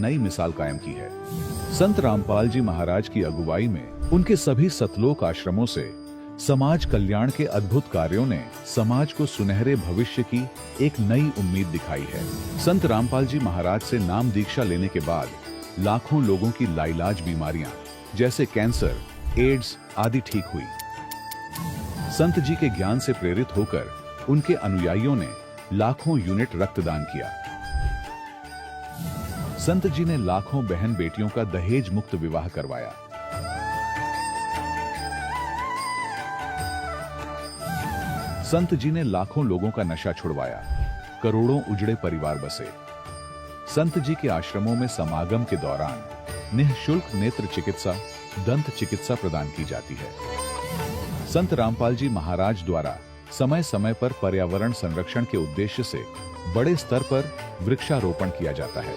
नई मिसाल कायम की है। संत रामपाल जी महाराज की अगुवाई में उनके सभी सतलोक आश्रमों से समाज कल्याण के अद्भुत कार्यों ने समाज को सुनहरे भविष्य की एक नई उम्मीद दिखाई है। संत रामपाल जी महाराज से नाम दीक्षा लेने के बाद लाखों लोगों की लाइलाज बीमारियां जैसे कैंसर, एड्स आदि ठीक हुई। संत जी के ज्ञान से प्रेरित होकर उनके अनुयायियों ने लाखों यूनिट रक्तदान किया। संत जी ने लाखों बहन बेटियों का दहेज मुक्त विवाह करवाया। संत जी ने लाखों लोगों का नशा छुड़वाया, करोड़ों उजड़े परिवार बसे। संत जी के आश्रमों में समागम के दौरान निःशुल्क नेत्र चिकित्सा, दंत चिकित्सा प्रदान की जाती है। संत रामपाल जी महाराज द्वारा समय समय पर पर्यावरण संरक्षण के उद्देश्य से बड़े स्तर पर वृक्षारोपण किया जाता है।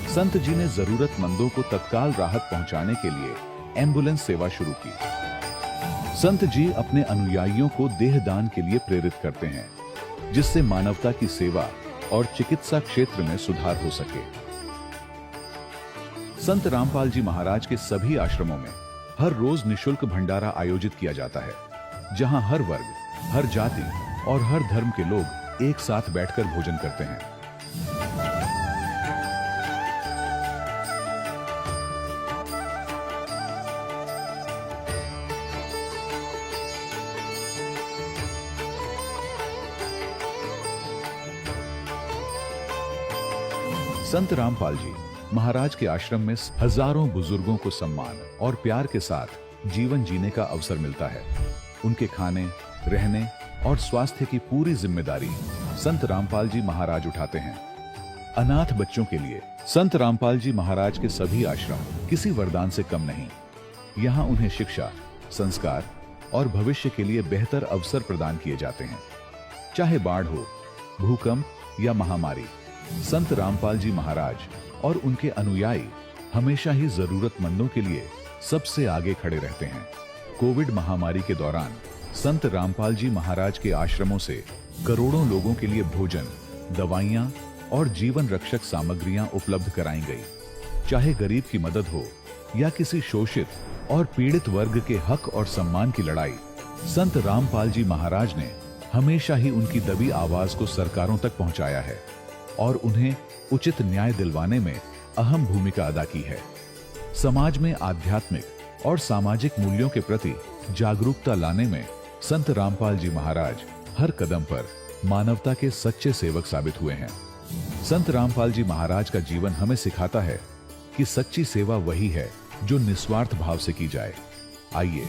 संत जी ने जरूरतमंदों को तत्काल राहत पहुंचाने के लिए एम्बुलेंस सेवा शुरू की। संत जी अपने अनुयायियों को देहदान के लिए प्रेरित करते हैं, जिससे मानवता की सेवा और चिकित्सा क्षेत्र में सुधार हो सके। संत रामपाल जी महाराज के सभी आश्रमों में हर रोज निःशुल्क भंडारा आयोजित किया जाता है, जहां हर वर्ग, हर जाति और हर धर्म के लोग एक साथ बैठकर भोजन करते हैं। संत रामपाल जी महाराज के आश्रम में हजारों बुजुर्गों को सम्मान और प्यार के साथ जीवन जीने का अवसर मिलता है। उनके खाने, रहने और स्वास्थ्य की पूरी जिम्मेदारी संत रामपाल जी महाराज उठाते हैं। अनाथ बच्चों के लिए संत रामपाल जी महाराज के सभी आश्रम किसी वरदान से कम नहीं। यहाँ उन्हें शिक्षा, संस्कार और भविष्य के लिए बेहतर अवसर प्रदान किए जाते हैं। चाहे बाढ़ हो, भूकंप या महामारी, संत रामपाल जी महाराज और उनके अनुयायी हमेशा ही जरूरतमंदों के लिए सबसे आगे खड़े रहते हैं। कोविड महामारी के दौरान संत रामपाल जी महाराज के आश्रमों से करोड़ों लोगों के लिए भोजन, दवाइयां और जीवन रक्षक सामग्रियां उपलब्ध कराई गई। चाहे गरीब की मदद हो या किसी शोषित और पीड़ित वर्ग के हक और सम्मान की लड़ाई, संत रामपाल जी महाराज ने हमेशा ही उनकी दबी आवाज को सरकारों तक पहुंचाया है और उन्हें उचित न्याय दिलवाने में अहम भूमिका अदा की है। समाज में आध्यात्मिक और सामाजिक मूल्यों के प्रति जागरूकता लाने में संत रामपाल जी महाराज हर कदम पर मानवता के सच्चे सेवक साबित हुए हैं। संत रामपाल जी महाराज का जीवन हमें सिखाता है कि सच्ची सेवा वही है जो निस्वार्थ भाव से की जाए। आइए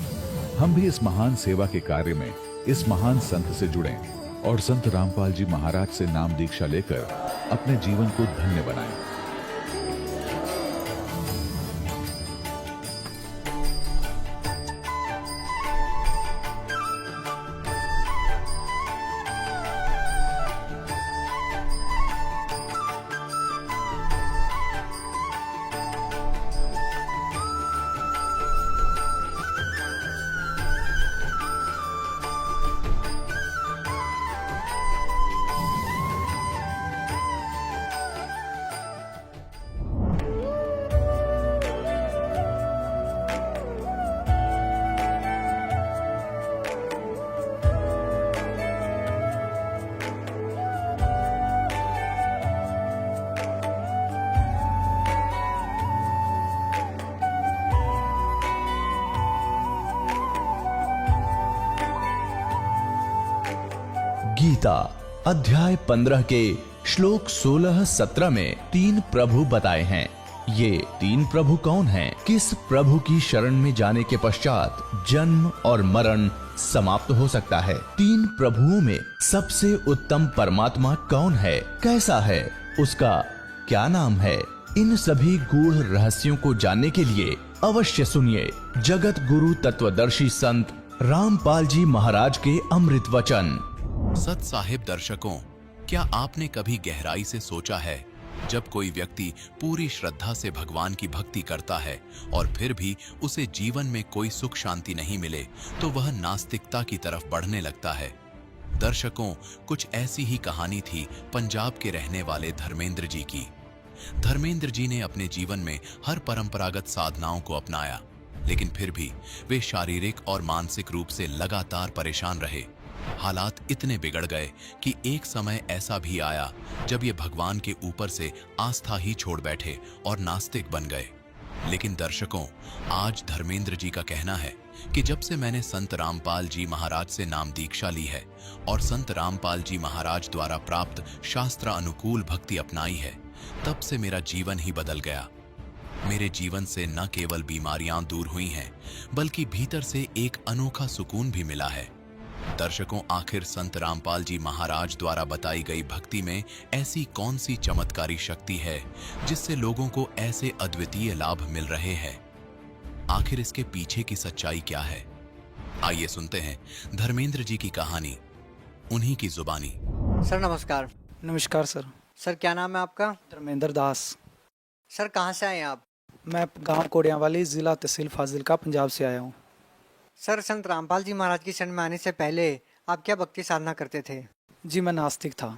हम भी इस महान सेवा के कार्य में इस महान संत से जुड़ें और संत रामपाल जी महाराज से नाम दीक्षा लेकर अपने जीवन को धन्य बनाएं। गीता अध्याय 15 के श्लोक 16-17 में 3 प्रभु बताए हैं। ये 3 प्रभु कौन हैं? किस प्रभु की शरण में जाने के पश्चात जन्म और मरण समाप्त हो सकता है? 3 प्रभुओं में सबसे उत्तम परमात्मा कौन है? कैसा है? उसका क्या नाम है? इन सभी गूढ़ रहस्यों को जानने के लिए अवश्य सुनिए जगत गुरु तत्वदर्शी संत रामपाल जी महाराज के अमृत वचन। सत साहिब दर्शकों, क्या आपने कभी गहराई से सोचा है, जब कोई व्यक्ति पूरी श्रद्धा से भगवान की भक्ति करता है और फिर भी उसे जीवन में कोई सुख शांति नहीं मिले, तो वह नास्तिकता की तरफ बढ़ने लगता है। दर्शकों, कुछ ऐसी ही कहानी थी पंजाब के रहने वाले धर्मेंद्र जी की। धर्मेंद्र जी ने अपने जीवन में हर परंपरागत साधनाओं को अपनाया, लेकिन फिर भी वे शारीरिक और मानसिक रूप से लगातार परेशान रहे। हालात इतने बिगड़ गए कि एक समय ऐसा भी आया जब ये भगवान के ऊपर से आस्था ही छोड़ बैठे और नास्तिक बन गए। लेकिन दर्शकों, आज धर्मेंद्र जी का कहना है कि जब से मैंने संत रामपाल जी महाराज से नाम दीक्षा ली है और संत रामपाल जी महाराज द्वारा प्राप्त शास्त्र अनुकूल भक्ति अपनाई है, तब से मेरा जीवन ही बदल गया। मेरे जीवन से न केवल बीमारियां दूर हुई हैं, बल्कि भीतर से एक अनोखा सुकून भी मिला है। दर्शकों, आखिर संत रामपाल जी महाराज द्वारा बताई गई भक्ति में ऐसी कौन सी चमत्कारी शक्ति है जिससे लोगों को ऐसे अद्वितीय लाभ मिल रहे हैं? आखिर इसके पीछे की सच्चाई क्या है? आइए सुनते हैं धर्मेंद्र जी की कहानी, उन्हीं की जुबानी। सर नमस्कार। नमस्कार सर। सर क्या नाम है आपका? धर्मेंद्र दास। सर कहाँ से आए हैं आप? मैं गांव कोडियांवाली, जिला तहसील फाजिलका, पंजाब से आया हूँ। सर संत रामपाल जी महाराज की शरण में आने से पहले आप क्या भक्ति साधना करते थे? जी मैं नास्तिक था।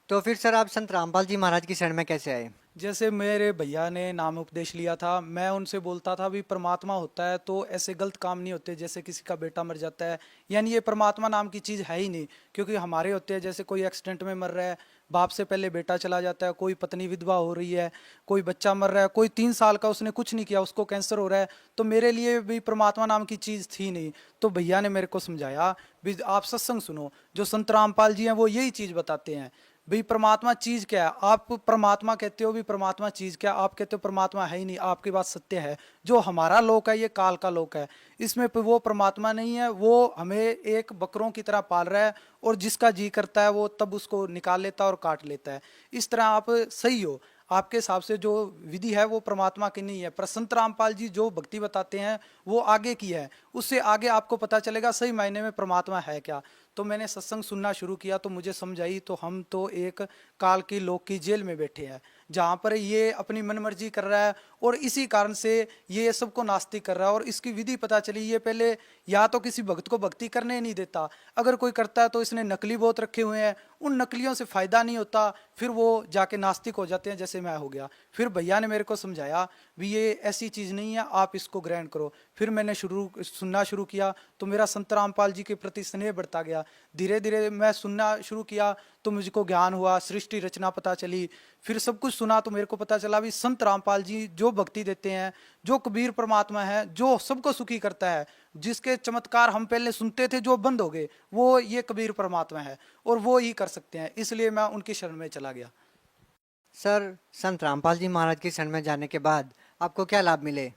तो फिर सर आप संत रामपाल जी महाराज की शरण में कैसे आए? जैसे मेरे भैया ने नाम उपदेश लिया था, मैं उनसे बोलता था भी परमात्मा होता है तो ऐसे गलत काम नहीं होते, जैसे किसी का बेटा मर जाता है, यानी ये परमात्मा नाम की चीज़ है ही नहीं। क्योंकि हमारे होते हैं, जैसे कोई एक्सीडेंट में मर रहा है, बाप से पहले बेटा चला जाता है, कोई पत्नी विधवा हो रही है, कोई बच्चा मर रहा है, कोई 3 साल का उसने कुछ नहीं किया उसको कैंसर हो रहा है। तो मेरे लिए भी परमात्मा नाम की चीज़ थी नहीं। तो भैया ने मेरे को समझाया भी आप सत्संग सुनो, जो संत रामपाल जी हैं वो यही चीज़ बताते हैं भाई परमात्मा चीज़ क्या है। आप परमात्मा कहते हो भी परमात्मा चीज़ क्या, आप कहते हो परमात्मा है ही नहीं। आपकी बात सत्य है। जो हमारा लोक है ये काल का लोक है, इसमें वो परमात्मा नहीं है। वो हमें एक बकरों की तरह पाल रहा है और जिसका जी करता है वो तब उसको निकाल लेता है और काट लेता है। इस तरह आप सही हो, आपके हिसाब से जो विधि है वो परमात्मा की नहीं है। पर संत रामपाल जी जो भक्ति बताते हैं वो आगे की है, उससे आगे आपको पता चलेगा सही मायने में परमात्मा है क्या। तो मैंने सत्संग सुनना शुरू किया तो मुझे समझ आई, तो हम तो एक काल की लोक की जेल में बैठे हैं, जहाँ पर ये अपनी मनमर्जी कर रहा है और इसी कारण से ये सबको नास्तिक कर रहा है। और इसकी विधि पता चली, ये पहले या तो किसी भक्त को भक्ति करने नहीं देता, अगर कोई करता है तो इसने नकली बहुत रखे हुए हैं, उन नकलियों से फायदा नहीं होता, फिर वो जाके नास्तिक हो जाते हैं, जैसे मैं हो गया। फिर भैया ने मेरे को समझाया भी ये ऐसी चीज़ नहीं है, आप इसको ग्रहण करो। फिर मैंने सुनना शुरू किया तो मेरा संत रामपाल जी के प्रति स्नेह बढ़ता गया। धीरे धीरे मैं सुनना शुरू किया तो मुझको ज्ञान हुआ, सृष्टि रचना पता चली। फिर सब कुछ सुना तो मेरे को पता चला भी संत रामपाल जी जो भक्ति देते हैं, जो कबीर परमात्मा है, जो सबको सुखी करता है, जिसके चमत्कार हम पहले सुनते थे जो बंद हो गए, वो ये कबीर परमात्मा है और वो ही कर सकते हैं। इसलिए मैं उनकी शरण में चला गया। सर संत रामपाल जी महाराज की शरण में जाने के बाद आपको क्या लाभ मिले?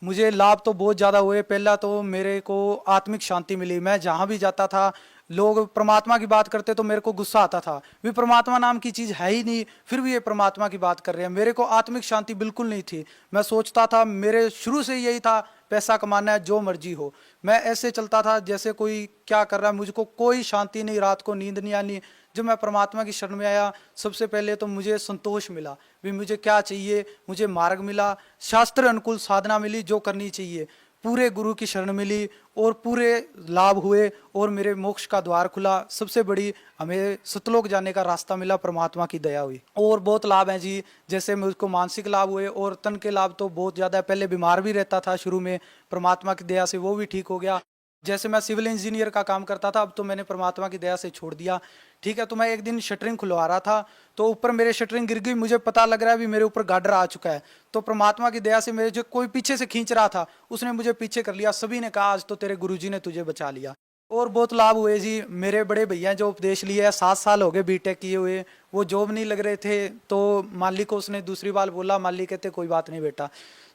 मुझे लाभ तो बहुत ज़्यादा हुए। पहला तो मेरे को आत्मिक शांति मिली। मैं जहाँ भी जाता था लोग परमात्मा की बात करते तो मेरे को गुस्सा आता था, भी परमात्मा नाम की चीज़ है ही नहीं, फिर भी ये परमात्मा की बात कर रहे हैं। मेरे को आत्मिक शांति बिल्कुल नहीं थी। मैं सोचता था, मेरे शुरू से यही था पैसा कमाना है, जो मर्जी हो। मैं ऐसे चलता था जैसे कोई क्या कर रहा है, मुझको कोई शांति नहीं, रात को नींद नहीं आनी। जब मैं परमात्मा की शरण में आया सबसे पहले तो मुझे संतोष मिला, भी मुझे क्या चाहिए, मुझे मार्ग मिला, शास्त्र अनुकूल साधना मिली जो करनी चाहिए, पूरे गुरु की शरण मिली और पूरे लाभ हुए और मेरे मोक्ष का द्वार खुला। सबसे बड़ी हमें सतलोक जाने का रास्ता मिला, परमात्मा की दया हुई। और बहुत लाभ हैं जी, जैसे मुझको मानसिक लाभ हुए और तन के लाभ तो बहुत ज़्यादा है। पहले बीमार भी रहता था शुरू में, परमात्मा की दया से वो भी ठीक हो गया। जैसे मैं सिविल इंजीनियर का काम करता था, अब तो मैंने परमात्मा की दया से छोड़ दिया। ठीक है, तो मैं एक दिन शटरिंग खुलवा रहा था तो ऊपर मेरे शटरिंग गिर गई। मुझे पता लग रहा है भी मेरे ऊपर गार्डर आ चुका है। तो परमात्मा की दया से मेरे जो कोई पीछे से खींच रहा था उसने मुझे पीछे कर लिया। सभी ने कहा आज तो तेरे गुरुजी ने तुझे बचा लिया। और बहुत लाभ हुए जी। मेरे बड़े भैया जो उपदेश लिए है, 7 साल हो गए बीटेक किए हुए, वो जॉब नहीं लग रहे थे। तो मालिक को उसने दूसरी बार बोला, मालिक कहते कोई बात नहीं बेटा।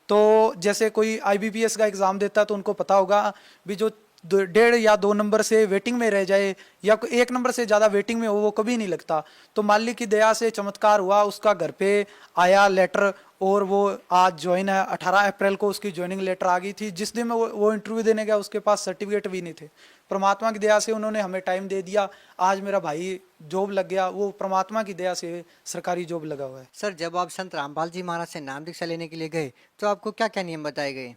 तो जैसे कोई IBPS का एग्ज़ाम देता है तो उनको पता होगा भी जो 1.5 या 2 नंबर से वेटिंग में रह जाए या 1 नंबर से ज़्यादा वेटिंग में हो वो कभी नहीं लगता। तो मालिक की दया से चमत्कार हुआ, उसका घर पे आया लेटर और वो आज ज्वाइन है। 18 अप्रैल को उसकी ज्वाइनिंग लेटर आ गई थी। जिस दिन वो इंटरव्यू देने गया उसके पास सर्टिफिकेट भी नहीं थे। परमात्मा की दया से उन्होंने हमें टाइम दे दिया, आज मेरा भाई जॉब लग गया। वो परमात्मा की दया से सरकारी जॉब लगा हुआ है। सर जब आप संत रामपाल जी महाराज से नाम दीक्षा लेने के लिए गए तो आपको क्या क्या नियम बताए गए?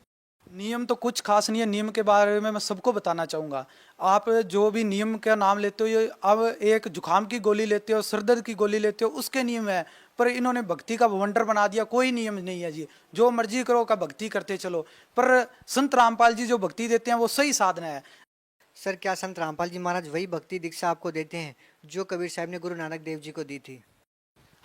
नियम तो कुछ खास नहीं है। नियम के बारे में मैं सबको बताना चाहूँगा। आप जो भी नियम का नाम लेते हो, ये अब एक जुकाम की गोली लेते हो, सिर दर्द की गोली लेते हो, उसके नियम है। पर इन्होंने भक्ति का भवंडर बना दिया, कोई नियम नहीं है जी। जो मर्जी करो का भक्ति करते चलो। पर संत रामपाल जी जो भक्ति देते हैं वो सही साधना है। सर क्या संत रामपाल जी महाराज वही भक्ति दीक्षा आपको देते हैं जो कबीर साहब ने गुरु नानक देव जी को दी थी?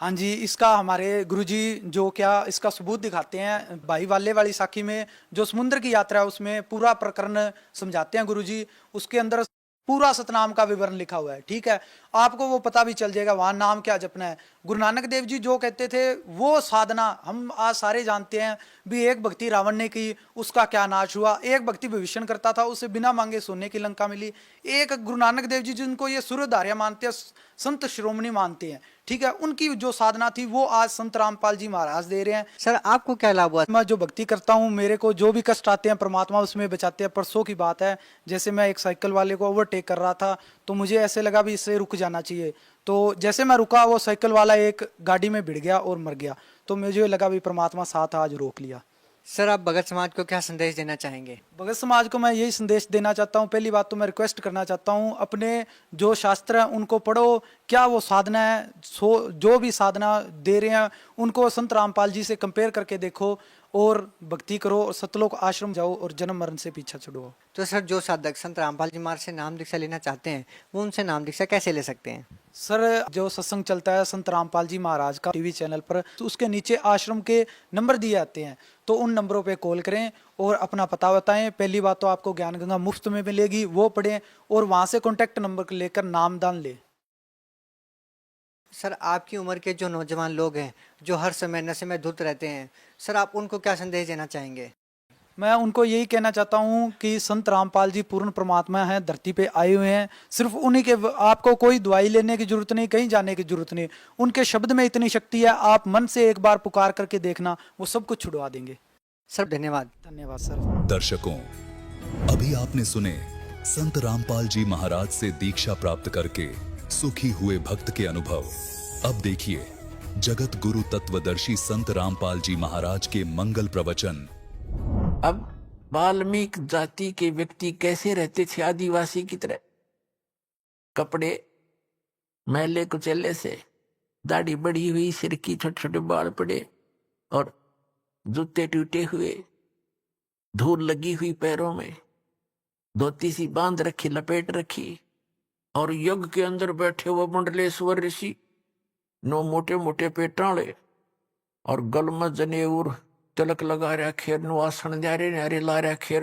हाँ जी, इसका हमारे गुरुजी जो क्या इसका सबूत दिखाते हैं। भाई वाले वाली साखी में जो समुद्र की यात्रा है उसमें पूरा प्रकरण समझाते हैं गुरुजी। उसके अंदर पूरा सतनाम का विवरण लिखा हुआ है। ठीक है, आपको वो पता भी चल जाएगा वहां नाम क्या जपना है। गुरु नानक देव जी जो कहते थे वो साधना हम आज सारे जानते हैं भी। एक भक्ति रावण ने की, उसका क्या नाश हुआ। एक भक्ति भविष्य करता था, उसे बिना मांगे सोने की लंका मिली। एक गुरु नानक देव जी जिनको ये सूर्यधार्या मानते हैं, संत शिरोमणि मानते हैं, ठीक है, उनकी जो साधना थी वो आज संत रामपाल जी महाराज दे रहे हैं। सर आपको क्या लाभ हुआ? मैं जो भक्ति करता हूँ, मेरे को जो भी कष्ट आते हैं परमात्मा उसमें बचाते हैं। परसों की बात है, जैसे मैं एक साइकिल वाले को ओवरटेक कर रहा था तो मुझे ऐसे लगा भी इससे रुक जाना चाहिए। तो जैसे मैं रुका, वो साइकिल वाला एक गाड़ी में भिड़ गया और मर गया। तो मुझे लगा भी परमात्मा साथ आज रोक लिया। सर आप भगत समाज को क्या संदेश देना चाहेंगे? भगत समाज को मैं यही संदेश देना चाहता हूँ। पहली बात तो मैं रिक्वेस्ट करना चाहता हूँ, अपने जो शास्त्र हैं उनको पढ़ो। क्या वो साधना है, जो भी साधना दे रहे हैं उनको संत रामपाल जी से कंपेयर करके देखो और भक्ति करो और सतलोक आश्रम जाओ और जन्म मरण से पीछा छुड़ाओ। तो सर जो साधक संत रामपाल जी महाराज से नाम दीक्षा लेना चाहते हैं वो उनसे नाम दीक्षा कैसे ले सकते हैं? सर जो सत्संग चलता है संत रामपाल जी महाराज का टीवी चैनल पर, तो उसके नीचे आश्रम के नंबर दिए जाते हैं, तो उन नंबरों पे कॉल करें और अपना पता बताएं। पहली बात तो आपको ज्ञान गंगा मुफ्त में मिलेगी, वो पढ़ें और वहां से कॉन्टैक्ट नंबर लेकर नामदान ले। सर आपकी उम्र के जो नौजवान लोग हैं जो हर समय नशे में धुत रहते हैं, सर आप उनको क्या संदेश देना चाहेंगे? मैं उनको यही कहना चाहता हूँ कि संत रामपाल जी पूर्ण परमात्मा हैं, धरती पे आए हुए हैं। सिर्फ उन्हीं के, आपको कोई दवाई लेने की जरूरत नहीं, कहीं जाने की जरूरत नहीं। उनके शब्द में इतनी शक्ति है, आप मन से एक बार पुकार करके देखना, वो सब कुछ छुड़वा देंगे। सर धन्यवाद। धन्यवाद सर। दर्शकों, अभी आपने सुने संत रामपाल जी महाराज से दीक्षा प्राप्त करके सुखी हुए भक्त के अनुभव। अब देखिए जगत गुरु तत्वदर्शी संत रामपाल जी महाराज के मंगल प्रवचन। अब वाल्मीकि जाति के व्यक्ति कैसे रहते थे आदिवासी की तरह, कपड़े मैले कुचेले से, दाढ़ी बढ़ी हुई, सिर की छोटे छोटे बाल पड़े और जूते टूटे हुए, धूल लगी हुई पैरों में, धोती सी बांध रखी, लपेट रखी, और यज्ञ के अंदर बैठे हुए मंडलेश्वर ऋषि, 9 मोटे मोटे पेटाले और गल में जनेऊर तिलक लगा रखे, आसन न्यारे न्यारे ला रखे,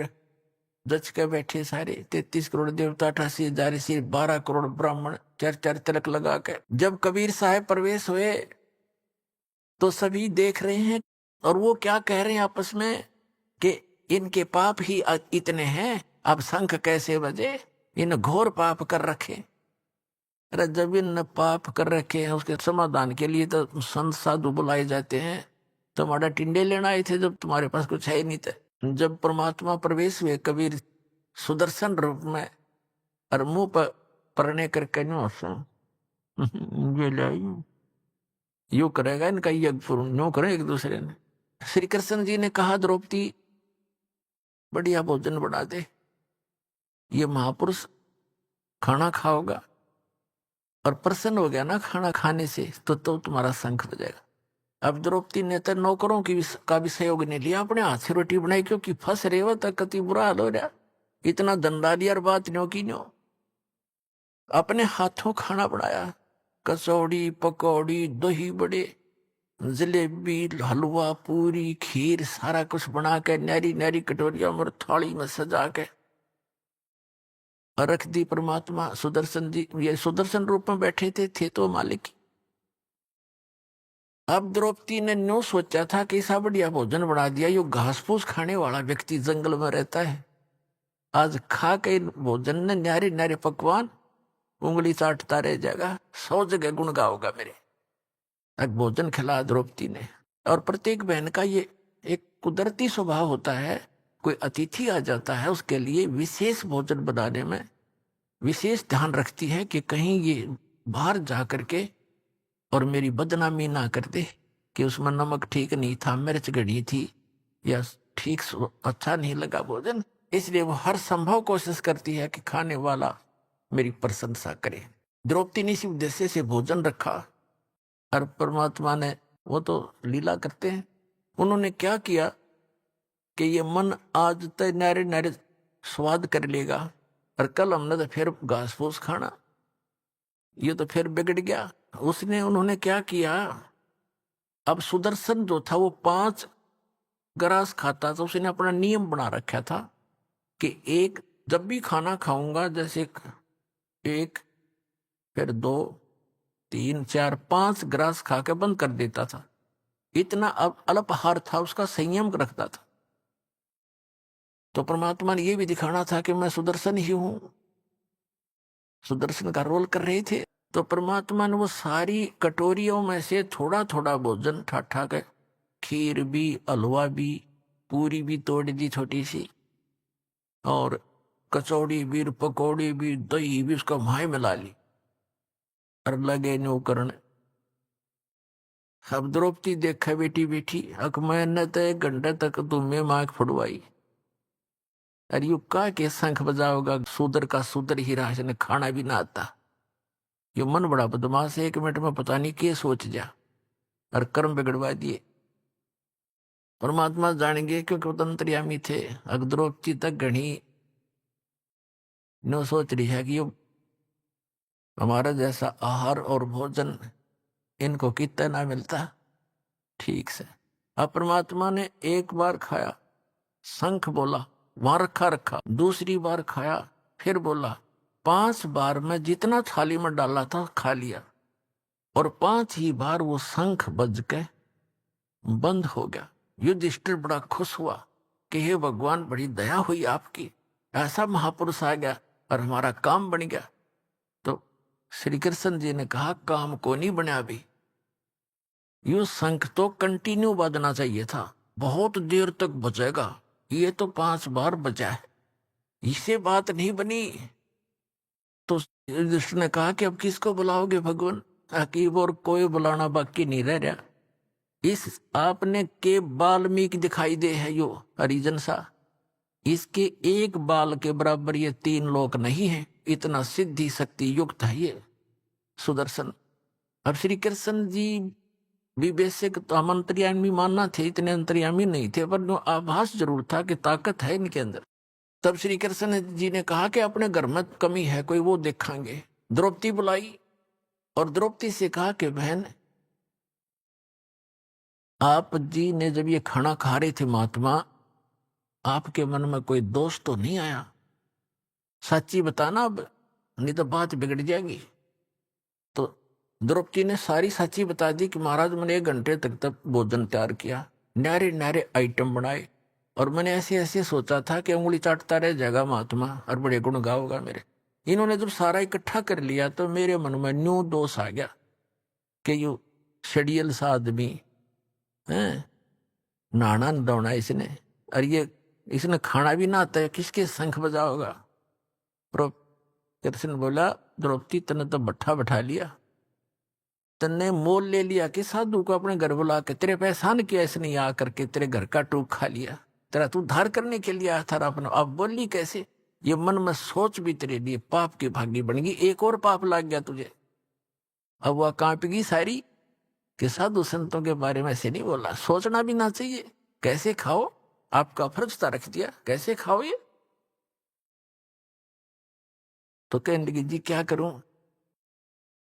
जच के बैठे सारे 33 करोड़ देवता, 88,000 ऋषि, 12 करोड़ ब्राह्मण, 4 तिलक लगा के। जब कबीर साहब प्रवेश हुए तो सभी देख रहे हैं और वो क्या कह रहे हैं आपस में कि इनके पाप ही इतने हैं, अब शंख कैसे बजे, इन घोर पाप कर रखे। अरे जब इन पाप कर रखे हैं उसके समाधान के लिए तो संत साधु बुलाए जाते हैं। तुम्हारा टिंडे लेना आए थे जब तुम्हारे पास कुछ है ही नहीं था। जब परमात्मा प्रवेश हुए कबीर सुदर्शन रूप में और मुंह पर परने करके यू करेगा इनका यज्ञ, नो करे एक दूसरे ने। श्री कृष्ण जी ने कहा द्रौपदी बढ़िया भोजन बना दे, ये महापुरुष खाना खाओगा और प्रसन्न हो गया ना खाना खाने से तो तुम्हारा शंख बजेगा। अब द्रौपदी ने तो नौकरों का भी सहयोग नहीं लिया, अपने हाथ से रोटी बनाई, क्योंकि फंस रहे हो तक कति बुरा हाल हो रहा, इतना धंधा लिया और बात न्यो की न्यो। अपने हाथों खाना बनाया, कचौड़ी, पकौड़ी, दही बड़े, जलेबी, हलवा, पूरी, खीर, सारा कुछ बना के न्यारी न्यारी कटोरिया में थाली में सजा के रख दी। परमात्मा सुदर्शन जी ये सुदर्शन रूप में बैठे थे तो मालिक। अब द्रौपदी ने न्यू सोचा था कि ऐसा बढ़िया भोजन बना दिया, यो घास फूस खाने वाला व्यक्ति जंगल में रहता है, आज खा के भोजन ने न्यारे न्यारे पकवान उंगली चाटता रह जाएगा, 100 जगह गुण गाओगा मेरे। अब भोजन खिला द्रौपदी ने। और प्रत्येक बहन का ये एक कुदरती स्वभाव होता है, कोई अतिथि आ जाता है उसके लिए विशेष भोजन बनाने में विशेष ध्यान रखती है कि कहीं ये बाहर जा करके और मेरी बदनामी ना कर दे कि उसमें नमक ठीक नहीं था, मिर्च गड़ी थी, या ठीक अच्छा नहीं लगा भोजन, इसलिए वो हर संभव कोशिश करती है कि खाने वाला मेरी प्रशंसा करे। द्रौपदी ने इसी उद्देश्य से भोजन रखा और परमात्मा ने, वो तो लीला करते हैं, उन्होंने क्या किया कि ये मन आज तक नारे नारे स्वाद कर लेगा और कल हमने तो फिर घास फूस खाना, ये तो फिर बिगड़ गया। उन्होंने क्या किया, अब सुदर्शन जो था वो 5 ग्रास खाता था। उसने अपना नियम बना रखा था कि एक जब भी खाना खाऊंगा, जैसे 1 फिर 2 3 4 5 ग्रास खा के बंद कर देता था। इतना अब अल्पाहार था, उसका संयम रखता था। तो परमात्मा ने यह भी दिखाना था कि मैं सुदर्शन ही हूं, सुदर्शन का रोल कर रहे थे। तो परमात्मा ने वो सारी कटोरियों में से थोड़ा थोड़ा भोजन ठाठा के, खीर भी, हलवा भी, पूरी भी तोड़ दी छोटी सी, और कचौड़ी भी, पकौड़ी भी, दही भी, उसका भाई मिला ली और लगे न्यू करने। अब द्रौपदी देखा बेटी बेटी, अक मैंने तो 1 घंटे तक तुम्हें मांग फुड़वाई, अरे यू का के शंख बजाओगा, सूदर का सूदर ही रहा, इसने खाना भी ना आता। ये मन बड़ा बदमाश है, 1 मिनट में पता नहीं क्या सोच जा और कर्म बिगड़वा दिए। परमात्मा जानेंगे क्योंकि वो अंतर्यामी थे। अगर द्रौपदी तक घनी न सोच रही है कि ये हमारा जैसा आहार और भोजन इनको कितना ना मिलता ठीक से। अब परमात्मा ने एक बार खाया, शंख बोला, वहां रखा, दूसरी बार खाया, फिर बोला, 5 बार में जितना थाली में डाला था खा लिया, और 5 ही बार वो शंख बज के बंद हो गया। युधिष्ठिर बड़ा खुश हुआ कि हे भगवान, बड़ी दया हुई आपकी, ऐसा महापुरुष आ गया और हमारा काम बन गया। तो श्री कृष्ण जी ने कहा, काम को नहीं बना अभी, यू शंख तो कंटिन्यू बजना चाहिए था, बहुत देर तक बजेगा, ये तो 5 बार बजा है, इससे बात नहीं बनी। तो युधिष्ठिर ने कहा कि अब किसको बुलाओगे भगवान, अकीब और कोई बुलाना बाकी नहीं रह रहा। इस आपने के वाल्मीकि दिखाई दे है यो हरिजन सा, इसके एक बाल के बराबर ये 3 लोक नहीं है, इतना सिद्धि शक्ति युक्त है ये सुदर्शन। अब श्री कृष्ण जी भी बेसिक तो हम अंतर्यामी मानना थे, इतने अंतर्यामी नहीं थे, पर आभास जरूर था कि ताकत है इनके अंदर। तब श्री कृष्ण जी ने कहा कि अपने घर में कमी है कोई, वो देखेंगे। द्रौपदी बुलाई और द्रौपदी से कहा कि बहन, आप जी ने जब ये खाना खा रहे थे महात्मा, आपके मन में कोई दोष तो नहीं आया? सच्ची बताना अब, नहीं तो बात बिगड़ जाएगी। तो द्रौपदी ने सारी सच्ची बता दी कि महाराज, मैंने 1 घंटे तक भोजन तैयार किया, नारे नारे आइटम बनाए, और मैंने ऐसे ऐसे सोचा था कि उंगली चाटता रह जाएगा महात्मा और बड़े गुण गाओगा मेरे। इन्होंने जब सारा इकट्ठा कर लिया तो मेरे मन में न्यू दोष आ गया कि यू शेडियल सा आदमी है, नहाना दौड़ा इसने, और ये इसने खाना भी ना आता है, किसके शंख बजाओगा। कृष्ण बोला, द्रौपदी तने तो भट्ठा बैठा लिया, तन्ने मोल ले लिया कि साधु को अपने घर बुला के तेरे पे एहसान किया इसने, आ करके तेरे घर का टूक खा लिया, तेरा तू धार करने के लिए आया था अपना। अब बोली कैसे, ये मन में सोच भी तेरे लिए पाप की भागी बन गई, एक और पाप लग गया तुझे। अब वह कांपेगी सारी कि साधु संतों के बारे में ऐसे नहीं बोला, सोचना भी ना चाहिए, कैसे खाओ, आपका फर्ज था रख दिया, कैसे खाओ ये। तो कहने लगी, जी क्या करूं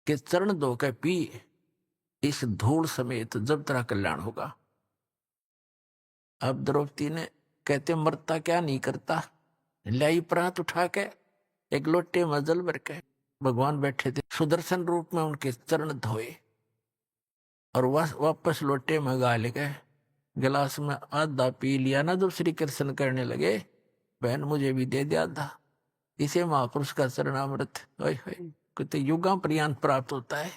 कि चरण धो के पी इस धूल समेत, जब तेरा कल्याण होगा। अब द्रौपदी ने, कहते मरता क्या नहीं करता, लाई प्रात उठा के 1 लोटे में जल भर के, भगवान बैठे थे सुदर्शन रूप में, उनके चरण धोए और वापस लोटे में गाल गए, गिलास में आधा पी लिया ना। जब श्री कृष्ण करने लगे, बहन मुझे भी दे दिया आधा, इसे महापुरुष का चरणामृत कितने युगा पर्यंत प्राप्त होता है।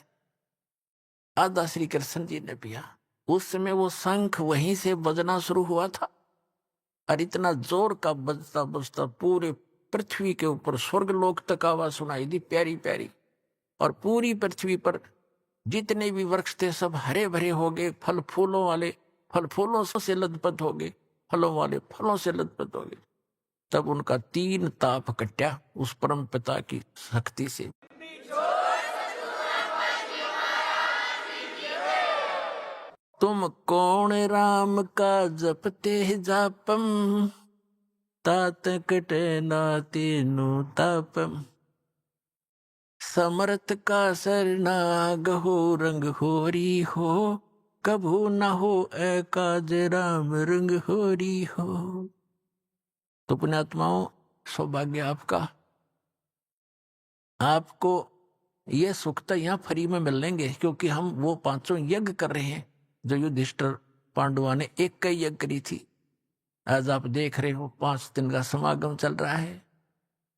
आधा श्री कृष्ण जी ने पिया। उस समय वो शंख वहीं से बजना शुरू हुआ था, और इतना जोर का बजता बजता पूरे पृथ्वी के ऊपर स्वर्गलोक तक आवाज सुनाई दी, प्यारी प्यारी। और पूरी पृथ्वी पर जितने भी वृक्ष थे सब हरे भरे हो गए, फल फूलों से लदपत हो गए, फलों वाले फलों से लथपथ हो गए। तब उनका 3 ताप कट्या उस परम पिता की शक्ति से। तुम कौन राम का जपते जापम, तात कटे ना तीनु तापम। समर्थ का सरनाग हो रंग होरी हो, कभू न हो एकाज राम रंग होरी हो। तो पुण्यात्माओं, सौभाग्य आपका, आपको ये सुख तो यहाँ फ्री में मिल लेंगे, क्योंकि हम वो 5 यज्ञ कर रहे हैं जो युधिष्ठिर पांडवा ने एक कई यज्ञ करी थी। आज आप देख रहे हो 5 दिन का समागम चल रहा है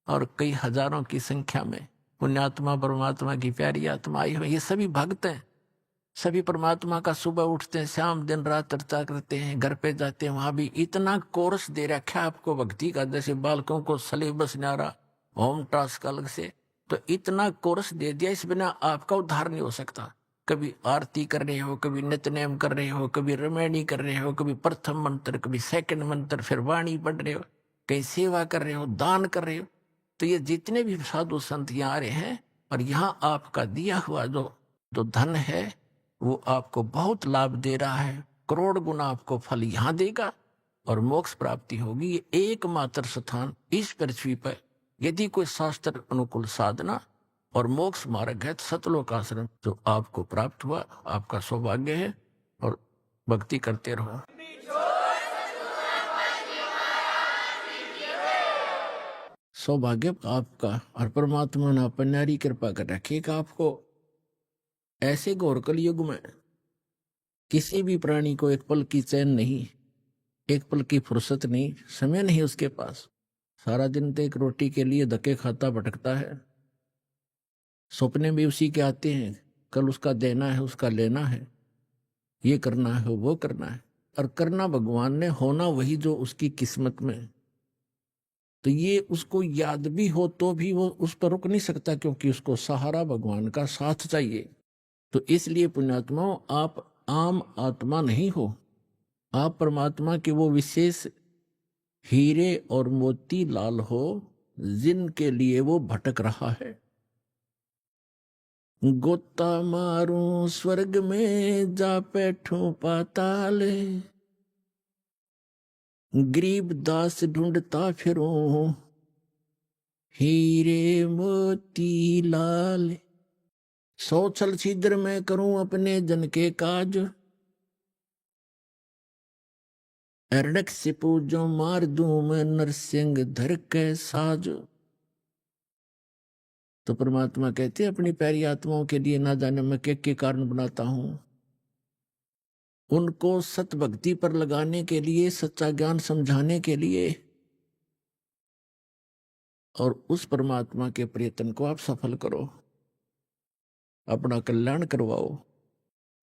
और कई हजारों की संख्या में पुण्यात्मा परमात्मा की प्यारी आत्मा आई हो। ये सभी भक्त हैं, सभी परमात्मा का सुबह उठते हैं, शाम दिन रात चर्चा करते हैं, घर पे जाते हैं, वहां भी इतना कोर्स दे रखा है आपको भक्ति का, जैसे बालकों को सलेबस न्यारा होम टास्क अलग से, तो इतना कोर्स दे दिया, इस बिना आपका उद्धार नहीं हो सकता। कभी आरती कर रहे हो, कभी नित्यनेम कर रहे हो, कभी रमैनी कर रहे हो, कभी प्रथम मंत्र, कभी सेकंड मंत्र, फिर वाणी पढ़ रहे हो, कहीं सेवा कर रहे हो, दान कर रहे हो। तो ये जितने भी साधु संत यहाँ आ रहे हैं, और यहाँ आपका दिया हुआ जो धन है वो आपको बहुत लाभ दे रहा है। करोड़ गुना आपको फल यहाँ देगा और मोक्ष प्राप्ति होगी। ये एकमात्र स्थान इस पृथ्वी पर, यदि कोई शास्त्र अनुकूल साधना और मोक्ष मार्ग है, सतलोक आश्रम जो आपको प्राप्त हुआ, आपका सौभाग्य है। और भक्ति करते रहो। सौभाग्य आपका, और परमात्मा ने अपनी कृपा कर रखेगा आपको। ऐसे घोरकल युग में किसी भी प्राणी को एक पल की चैन नहीं, एक पल की फुर्सत नहीं, समय नहीं उसके पास। सारा दिन तो एक रोटी के लिए धक्के खाता भटकता है। सपने भी उसी के आते हैं, कल उसका देना है, उसका लेना है, ये करना है, वो करना है। और करना भगवान ने, होना वही जो उसकी किस्मत में। तो ये उसको याद भी हो तो भी वो उस पर रुक नहीं सकता, क्योंकि उसको सहारा भगवान का साथ चाहिए। तो इसलिए पुण्यात्माओं, आप आम आत्मा नहीं हो, आप परमात्मा के वो विशेष हीरे और मोती लाल हो जिनके लिए वो भटक रहा है। गोता मारूं स्वर्ग में, जा बैठूं पाताल, गरीब दास ढूंढता फिरूं हीरे मोती लाल। 100 छल छिद्र में करूं अपने जन के काज, एरडक से पूजो मार दूं मैं नरसिंह धर के साज। तो परमात्मा कहते हैं, अपनी प्यारी आत्माओं के लिए ना जाने मैं के कारण बनाता हूं। उनको सत भक्ति पर लगाने के लिए, सच्चा ज्ञान समझाने के लिए, और उस परमात्मा के प्रयत्न को आप सफल करो, अपना कल्याण करवाओ।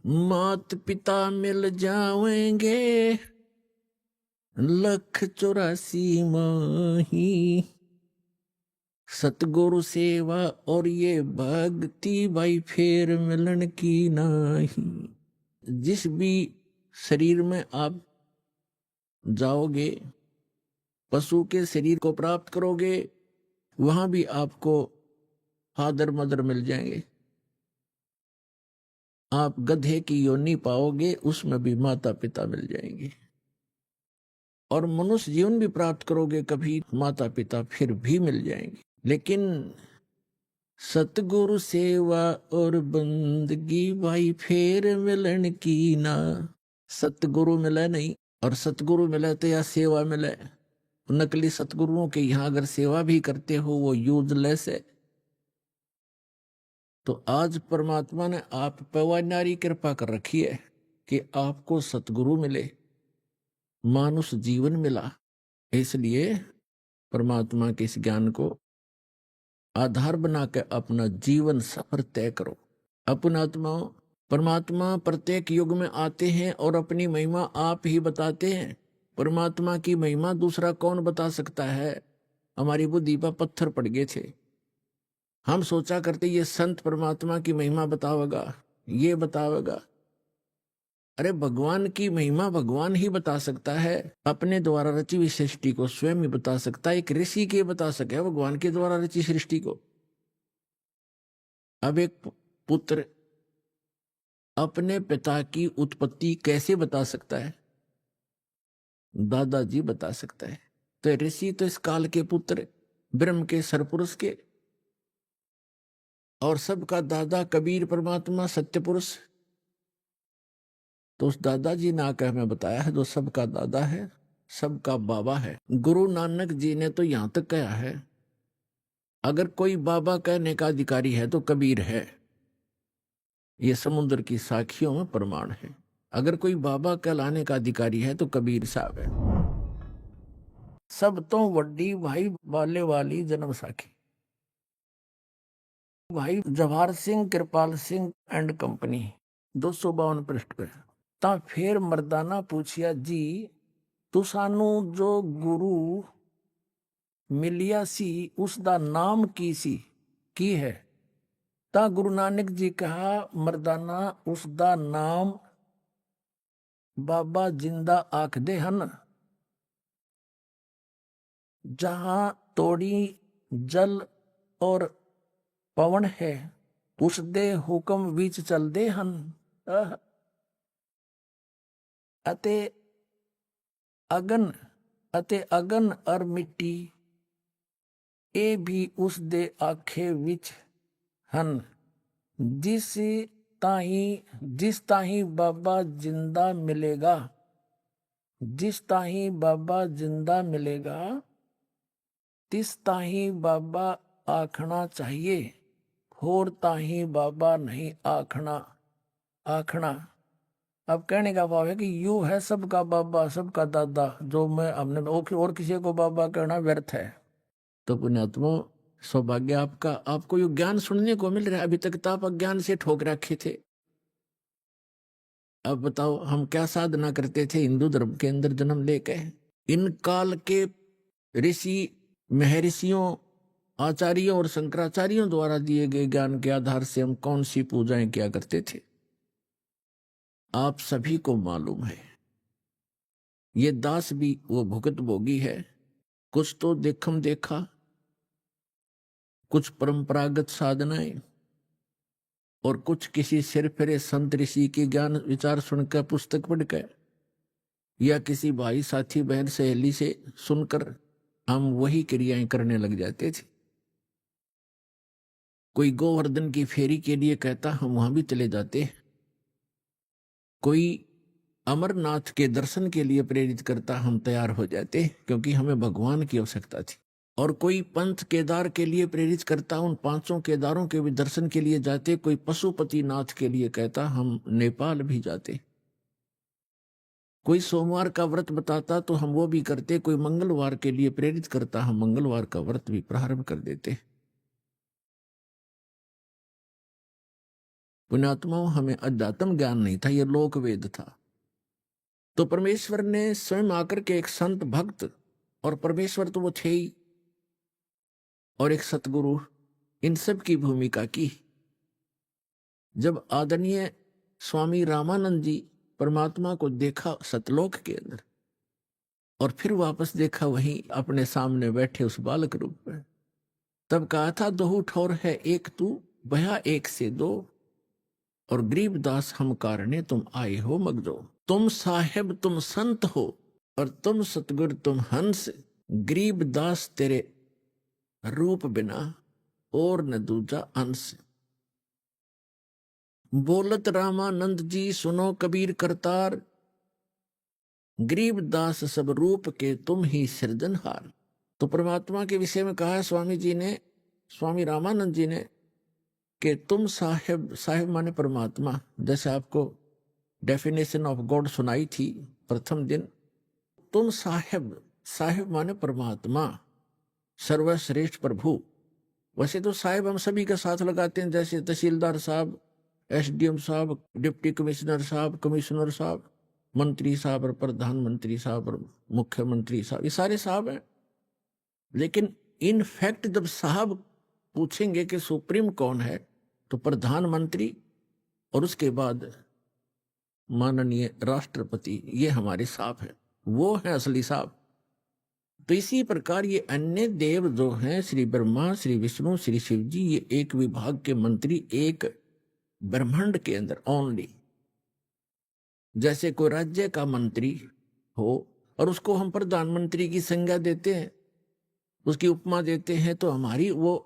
मात पिता मिल जाएंगे 184 माही, सतगुरु सेवा और ये भक्ति भाई फेर मिलन की नाही। जिस भी शरीर में आप जाओगे, पशु के शरीर को प्राप्त करोगे, वहां भी आपको फादर मदर मिल जाएंगे। आप गधे की योनि पाओगे, उसमें भी माता पिता मिल जाएंगे। और मनुष्य जीवन भी प्राप्त करोगे, कभी माता पिता फिर भी मिल जाएंगे। लेकिन सतगुरु सेवा और बंदगी भाई फेर मिलन की ना। सतगुरु मिले नहीं, और सतगुरु मिले तो या सेवा मिले। नकली सतगुरुओं के यहाँ अगर सेवा भी करते हो वो यूजलेस है। तो आज परमात्मा ने आप पर नारी कृपा कर रखी है कि आपको सतगुरु मिले, मानुष जीवन मिला। इसलिए परमात्मा के इस ज्ञान को आधार बनाकर अपना जीवन सफर तय करो। अपनात्माओं, परमात्मा प्रत्येक युग में आते हैं और अपनी महिमा आप ही बताते हैं। परमात्मा की महिमा दूसरा कौन बता सकता है? हमारी बुद्धि पर पत्थर पड़ गए थे। हम सोचा करते ये संत परमात्मा की महिमा बतावेगा, ये बतावेगा। अरे भगवान की महिमा भगवान ही बता सकता है, अपने द्वारा रची हुई सृष्टि को स्वयं ही बता सकता है। एक ऋषि के बता सके भगवान के द्वारा रची सृष्टि को। अब एक पुत्र अपने पिता की उत्पत्ति कैसे बता सकता है? दादाजी बता सकता है। तो ऋषि तो इस काल के पुत्र, ब्रह्म के सरपुरुष के, और सबका दादा कबीर परमात्मा सत्य पुरुष। तो उस दादाजी ने आकर हमें बताया है, जो सबका दादा है, सबका बाबा है। गुरु नानक जी ने तो यहां तक कहा है, अगर कोई बाबा कहने का अधिकारी है तो कबीर है। ये समुद्र की साखियों में प्रमाण है। अगर कोई बाबा कहलाने का अधिकारी है तो कबीर साहब है। सब तो वड्डी भाई बाले वाली जन्म साखी, भाई जवाहर सिंह कृपाल सिंह एंड कंपनी, 252 पृष्ठ पे। ता फिर मर्दाना पूछिया जी, तू सानू जो गुरु मिलिया सी उसका नाम की है? ता गुरु नानक जी कहा, मर्दाना उसका नाम बाबा जिंदा आखदे हन। जहां तोड़ी जल और पवन है, उस दे हुक्म विच चलदे हन। अते अगन और मिट्टी ए भी उस दे आखे विच हन। जिस ताही बाबा जिंदा मिलेगा, जिस ताही बाबा जिंदा मिलेगा, तिस ताही बाबा आखना चाहिए, होर ताही बाबा नहीं आखना। अब कहने का भाव है कि यू है सबका बाबा सबका दादा, जो मैं हमने और किसी को बाबा कहना व्यर्थ है। तो पुण्यात्मा, सौभाग्य आपका, आपको यो ज्ञान सुनने को मिल रहा है। अभी तक तो आप अज्ञान से ठोक रखे थे। अब बताओ हम क्या साधना करते थे हिंदू धर्म के अंदर जन्म लेके। इन काल के ऋषि महर्षियों, आचार्यों और शंकराचार्यों द्वारा दिए गए ज्ञान के आधार से हम कौन सी पूजाएं किया करते थे, आप सभी को मालूम है। ये दास भी वो भुगत भोगी है। कुछ तो देखम देखा, कुछ परंपरागत साधनाएं, और कुछ किसी सिर फिरे संत ऋषि के ज्ञान विचार सुनकर, पुस्तक पढ़कर, या किसी भाई साथी बहन सहेली से सुनकर हम वही क्रियाएं करने लग जाते थे। कोई गोवर्धन की फेरी के लिए कहता, हम वहां भी चले जाते। कोई अमरनाथ के दर्शन के लिए प्रेरित करता, हम तैयार हो जाते, क्योंकि हमें भगवान की आवश्यकता थी। और कोई पंथ केदार के लिए प्रेरित करता, उन 500 केदारों के भी दर्शन के लिए जाते। कोई पशुपति नाथ के लिए कहता, हम नेपाल भी जाते। कोई सोमवार का व्रत बताता तो हम वो भी करते। कोई मंगलवार के लिए प्रेरित करता, हम मंगलवार का व्रत भी प्रारंभ कर देते। पुण्यात्माओं, हमें अध्यात्म ज्ञान नहीं था, यह लोक वेद था। तो परमेश्वर ने स्वयं आकर के एक संत भक्त, और परमेश्वर तो वो थे ही, और एक सतगुरु, इन सब की भूमिका की। जब आदरणीय स्वामी रामानंद जी परमात्मा को देखा सतलोक के अंदर, और फिर वापस देखा वहीं अपने सामने बैठे उस बालक रूप में, तब कहा था, दोहू ठौर है एक तू, भया एक से दो, और गरीबदास हम कारणे तुम आए हो मगजो। तुम साहेब तुम संत हो, और तुम सतगुर तुम हंस, गरीबदास तेरे रूप बिना और न दूजा अंश। बोलत रामानंद जी सुनो कबीर करतार, गरीबदास सब रूप के तुम ही सृजनहार। तो परमात्मा के विषय में कहा स्वामी जी ने, स्वामी रामानंद जी ने, कि तुम साहेब, साहेब माने परमात्मा, जैसे आपको डेफिनेशन ऑफ गॉड सुनाई थी प्रथम दिन। तुम साहेब, साहेब माने परमात्मा, सर्वश्रेष्ठ प्रभु। वैसे तो साहेब हम सभी का साथ लगाते हैं, जैसे तहसीलदार साहब, एसडीएम साहब, डिप्टी कमिश्नर साहब, कमिश्नर साहब, मंत्री साहब और प्रधानमंत्री साहब और मुख्यमंत्री साहब, ये सारे साहब हैं। लेकिन इन फैक्ट जब साहब पूछेंगे कि सुप्रीम कौन है, तो प्रधानमंत्री, और उसके बाद माननीय राष्ट्रपति, ये हमारे साहब हैं, वो हैं असली साहब। तो इसी प्रकार ये अन्य देव जो हैं, श्री ब्रह्मा, श्री विष्णु, श्री शिव जी, ये एक विभाग के मंत्री एक ब्रह्मांड के अंदर ओनली। जैसे कोई राज्य का मंत्री हो और उसको हम प्रधानमंत्री की संज्ञा देते हैं, उसकी उपमा देते हैं, तो हमारी वो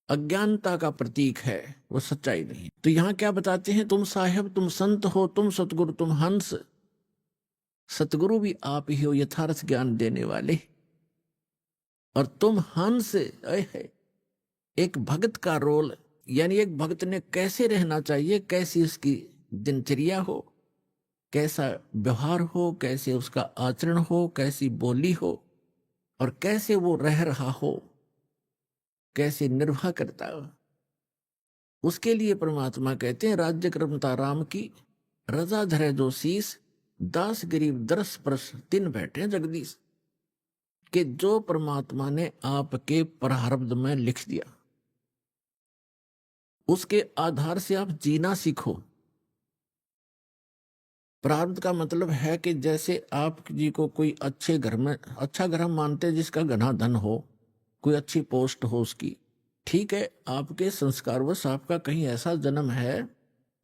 अज्ञानता का प्रतीक है, वो सच्चाई नहीं। तो यहां क्या बताते हैं, तुम साहेब, तुम संत हो, तुम सतगुरु, तुम हंस। सतगुरु भी आप ही हो, यथार्थ ज्ञान देने वाले, और तुम हंस। एक भक्त का रोल, यानी एक भक्त ने कैसे रहना चाहिए, कैसी उसकी दिनचर्या हो, कैसा व्यवहार हो, कैसे उसका आचरण हो, कैसी बोली हो, और कैसे वो रह रहा हो, कैसे निर्वाह करता हो, उसके लिए परमात्मा कहते हैं, राज्य क्रमता राम की, रजा धरे जो शीस, दास गरीब दरस परस दिन बैठे जगदीश। कि जो परमात्मा ने आपके प्रारब्ध में लिख दिया, उसके आधार से आप जीना सीखो। प्रारब्ध का मतलब है कि जैसे आप जी को कोई अच्छे घर में, अच्छा घर हम मानते हैं जिसका घना धन हो, कोई अच्छी पोस्ट हो उसकी, ठीक है, आपके संस्कारवश आपका कहीं ऐसा जन्म है,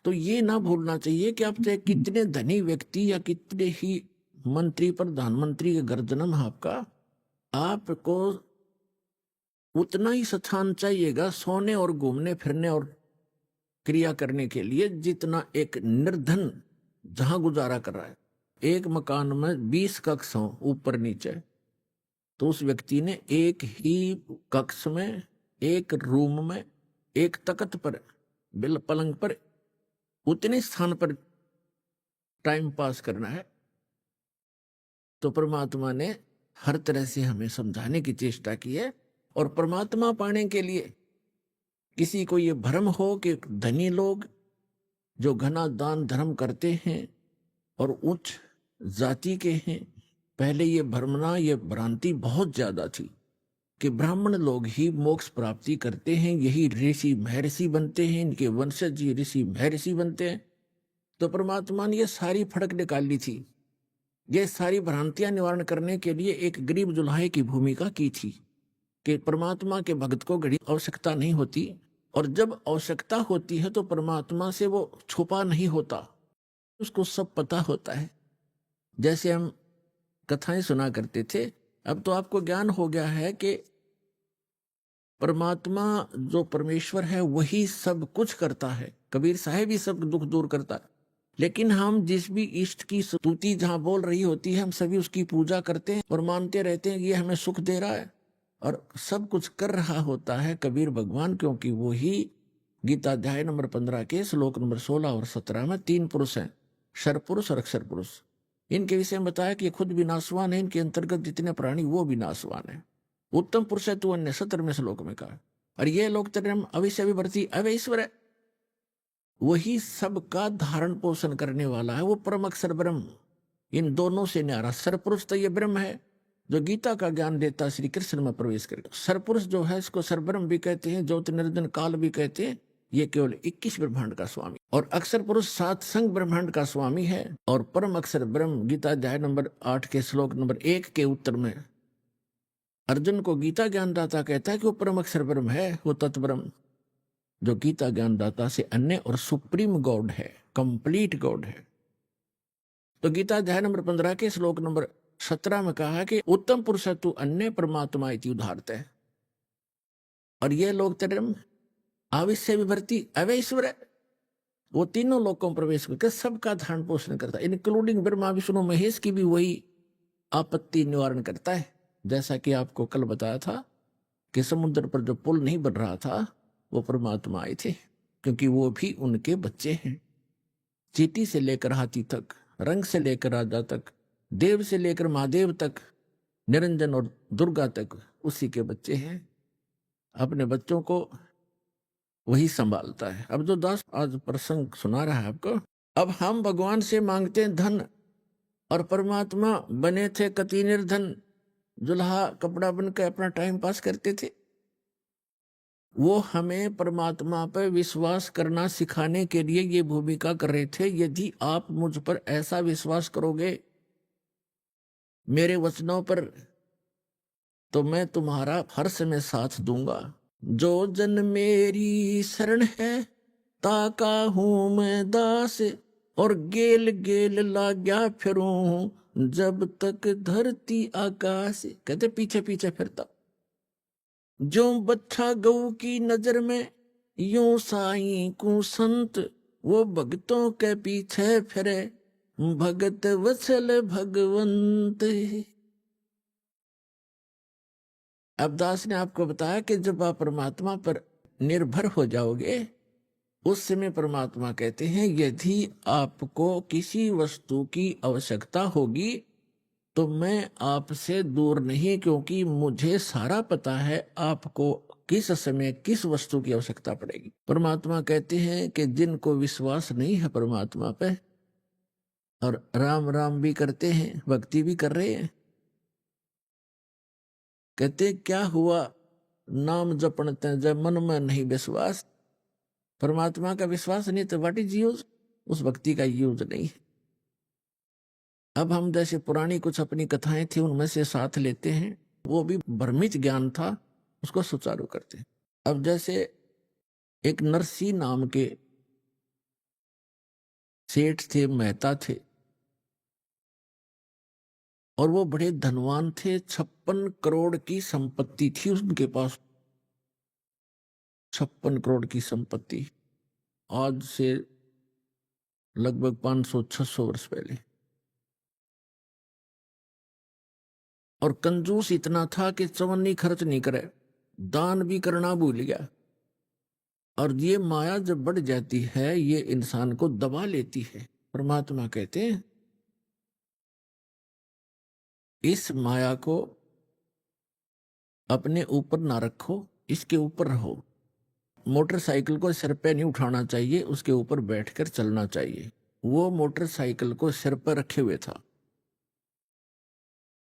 तो ये ना भूलना चाहिए कि आप चाहे कितने धनी व्यक्ति या कितने ही मंत्री प्रधानमंत्री के घर जन्म आपका, आपको उतना ही स्थान चाहिएगा सोने और घूमने फिरने और क्रिया करने के लिए जितना एक निर्धन जहां गुजारा कर रहा है। एक मकान में 20 कक्ष हो ऊपर नीचे, तो उस व्यक्ति ने एक ही कक्ष में, एक रूम में, एक तख्त पर, बिल पलंग पर, उतने स्थान पर टाइम पास करना है। तो परमात्मा ने हर तरह से हमें समझाने की चेष्टा की है। और परमात्मा पाने के लिए किसी को ये भ्रम हो कि धनी लोग जो घना दान धर्म करते हैं और उच्च जाति के हैं, पहले ये भ्रमना, ये भ्रांति बहुत ज्यादा थी कि ब्राह्मण लोग ही मोक्ष प्राप्ति करते हैं, यही ऋषि महर्षि बनते हैं, इनके वंशज ही ऋषि महर्षि बनते हैं। तो परमात्मा ने ये सारी फड़क निकाली थी, ये सारी भ्रांतियां निवारण करने के लिए एक गरीब जुल्हे की भूमिका की थी कि परमात्मा के भक्त को घड़ी आवश्यकता नहीं होती, और जब आवश्यकता होती है तो परमात्मा से वो छुपा नहीं होता, उसको सब पता होता है। जैसे हम कथाएं सुना करते थे, अब तो आपको ज्ञान हो गया है कि परमात्मा जो परमेश्वर है वही सब कुछ करता है। कबीर साहब ही सब दुख दूर करता है। लेकिन हम जिस भी इष्ट की स्तुति जहां बोल रही होती है, हम सभी उसकी पूजा करते हैं और मानते रहते हैं कि ये हमें सुख दे रहा है, और सब कुछ कर रहा होता है कबीर भगवान, क्योंकि वो ही गीता अध्याय नंबर 15 के श्लोक नंबर 16 और 17 में 3 पुरुष हैं, क्षर पुरुष और अक्षर पुरुष। इनके विषय में बताया कि ये खुद विनाशवान है, इनके अंतर्गत जितने प्राणी वो विनाशवान है। उत्तम पुरुष है तू अन्य 17वें श्लोक में कहा। और ये लोग तरम अविश्य विवर्ती अवैश्वर है, वही सबका धारण पोषण करने वाला है, वो परम अक्षर ब्रह्म। इन दोनों से न्यारा सरपुरुष तो ये ब्रह्म है जो गीता का ज्ञान देता श्री कृष्ण में प्रवेश करके। सरपुरुष जो है इसको सरब्रह्म भी कहते हैं, ज्योति निर्जन काल भी कहते हैं। ये केवल 21 ब्रह्मांड का स्वामी, और अक्षर पुरुष 7 संग ब्रह्मांड का स्वामी है। और परम अक्षर ब्रह्म गीता अध्याय नंबर 8 के श्लोक नंबर 1 के उत्तर में अर्जुन को गीता ज्ञानदाता कहता है कि वो परम अक्षर ब्रह्म है, वो तत्ब्रह्म जो गीता ज्ञानदाता से अन्य और सुप्रीम गॉड है, कंप्लीट गॉड है। तो गीता अध्याय नंबर 15 के श्लोक नंबर 17 में कहा कि उत्तम पुरुष तू अन्य परमात्मा इति उदाहरत है। और ये लोग तरम आविश्य विभर्ती अवैश्वर, वो तीनों लोगों में प्रवेश करके सबका धारण पोषण करता है, इंक्लूडिंग ब्रह्मा विष्णु महेश की भी वही आपत्ति निवारण करता है। जैसा कि आपको कल बताया था कि समुद्र पर जो पुल नहीं बन रहा था वो परमात्मा आए थे, क्योंकि वो भी उनके बच्चे हैं। चींटी से लेकर हाथी तक, रंग से लेकर राजा तक, देव से लेकर महादेव तक, निरंजन और दुर्गा तक उसी के बच्चे हैं। अपने बच्चों को वही संभालता है। अब जो दास आज प्रसंग सुना रहा है आपको, अब हम भगवान से मांगते हैं धन, और परमात्मा बने थे कति निर्धन, जुल्हा कपड़ा बन के अपना टाइम पास करते थे। वो हमें परमात्मा पर विश्वास करना सिखाने के लिए ये भूमिका कर रहे थे। यदि आप मुझ पर ऐसा विश्वास करोगे, मेरे वचनों पर, तो मैं तुम्हारा हर समय साथ दूंगा। जो जन मेरी शरण है, ताका हूं मैं दास, और गेल गेल लाग्या फिरूं, जब तक धरती आकाश। कहते पीछे पीछे फिरता, जो बच्चा गऊ की नजर में, यूं साईं को संत, वो भगतों के पीछे फिरे, भगत वत्सल भगवंत। अब दास ने आपको बताया कि जब आप परमात्मा पर निर्भर हो जाओगे, उस समय परमात्मा कहते हैं यदि आपको किसी वस्तु की आवश्यकता होगी तो मैं आपसे दूर नहीं, क्योंकि मुझे सारा पता है आपको किस समय किस वस्तु की आवश्यकता पड़ेगी। परमात्मा कहते हैं कि जिनको विश्वास नहीं है परमात्मा पे, और राम राम भी करते हैं, भक्ति भी कर रहे हैं, कहते क्या हुआ नाम जपणते जब मन में नहीं विश्वास। परमात्मा का विश्वास नहीं तो व्हाट इज यूज, उस भक्ति का यूज नहीं है। अब हम जैसे पुरानी कुछ अपनी कथाएं थी उनमें से साथ लेते हैं, वो भी भ्रमित ज्ञान था, उसको सुचारू करते हैं। अब जैसे एक नरसी नाम के सेठ थे, मेहता थे, और वो बड़े धनवान थे। 56 करोड़ की संपत्ति थी उनके पास, 56 करोड़ की संपत्ति, आज से लगभग 500-600 वर्ष पहले। और कंजूस इतना था कि चवन्नी खर्च नहीं करे, दान भी करना भूल गया। और ये माया जब बढ़ जाती है, ये इंसान को दबा लेती है। परमात्मा कहते हैं इस माया को अपने ऊपर ना रखो, इसके ऊपर रहो। मोटरसाइकिल को सिर पे नहीं उठाना चाहिए, उसके ऊपर बैठकर चलना चाहिए। वो मोटरसाइकिल को सिर पर रखे हुए था,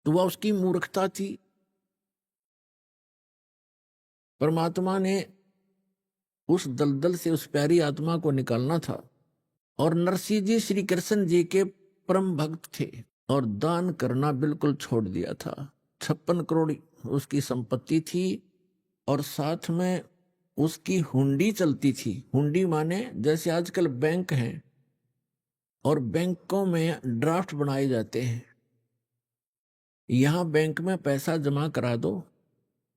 तो वह उसकी मूर्खता थी। परमात्मा ने उस दलदल से उस प्यारी आत्मा को निकालना था। और नरसिंह जी श्री कृष्ण जी के परम भक्त थे और दान करना बिल्कुल छोड़ दिया था। 56 करोड़ उसकी संपत्ति थी, और साथ में उसकी हुंडी चलती थी। हुंडी माने जैसे आजकल बैंक हैं और बैंकों में ड्राफ्ट बनाए जाते हैं। यहां बैंक में पैसा जमा करा दो,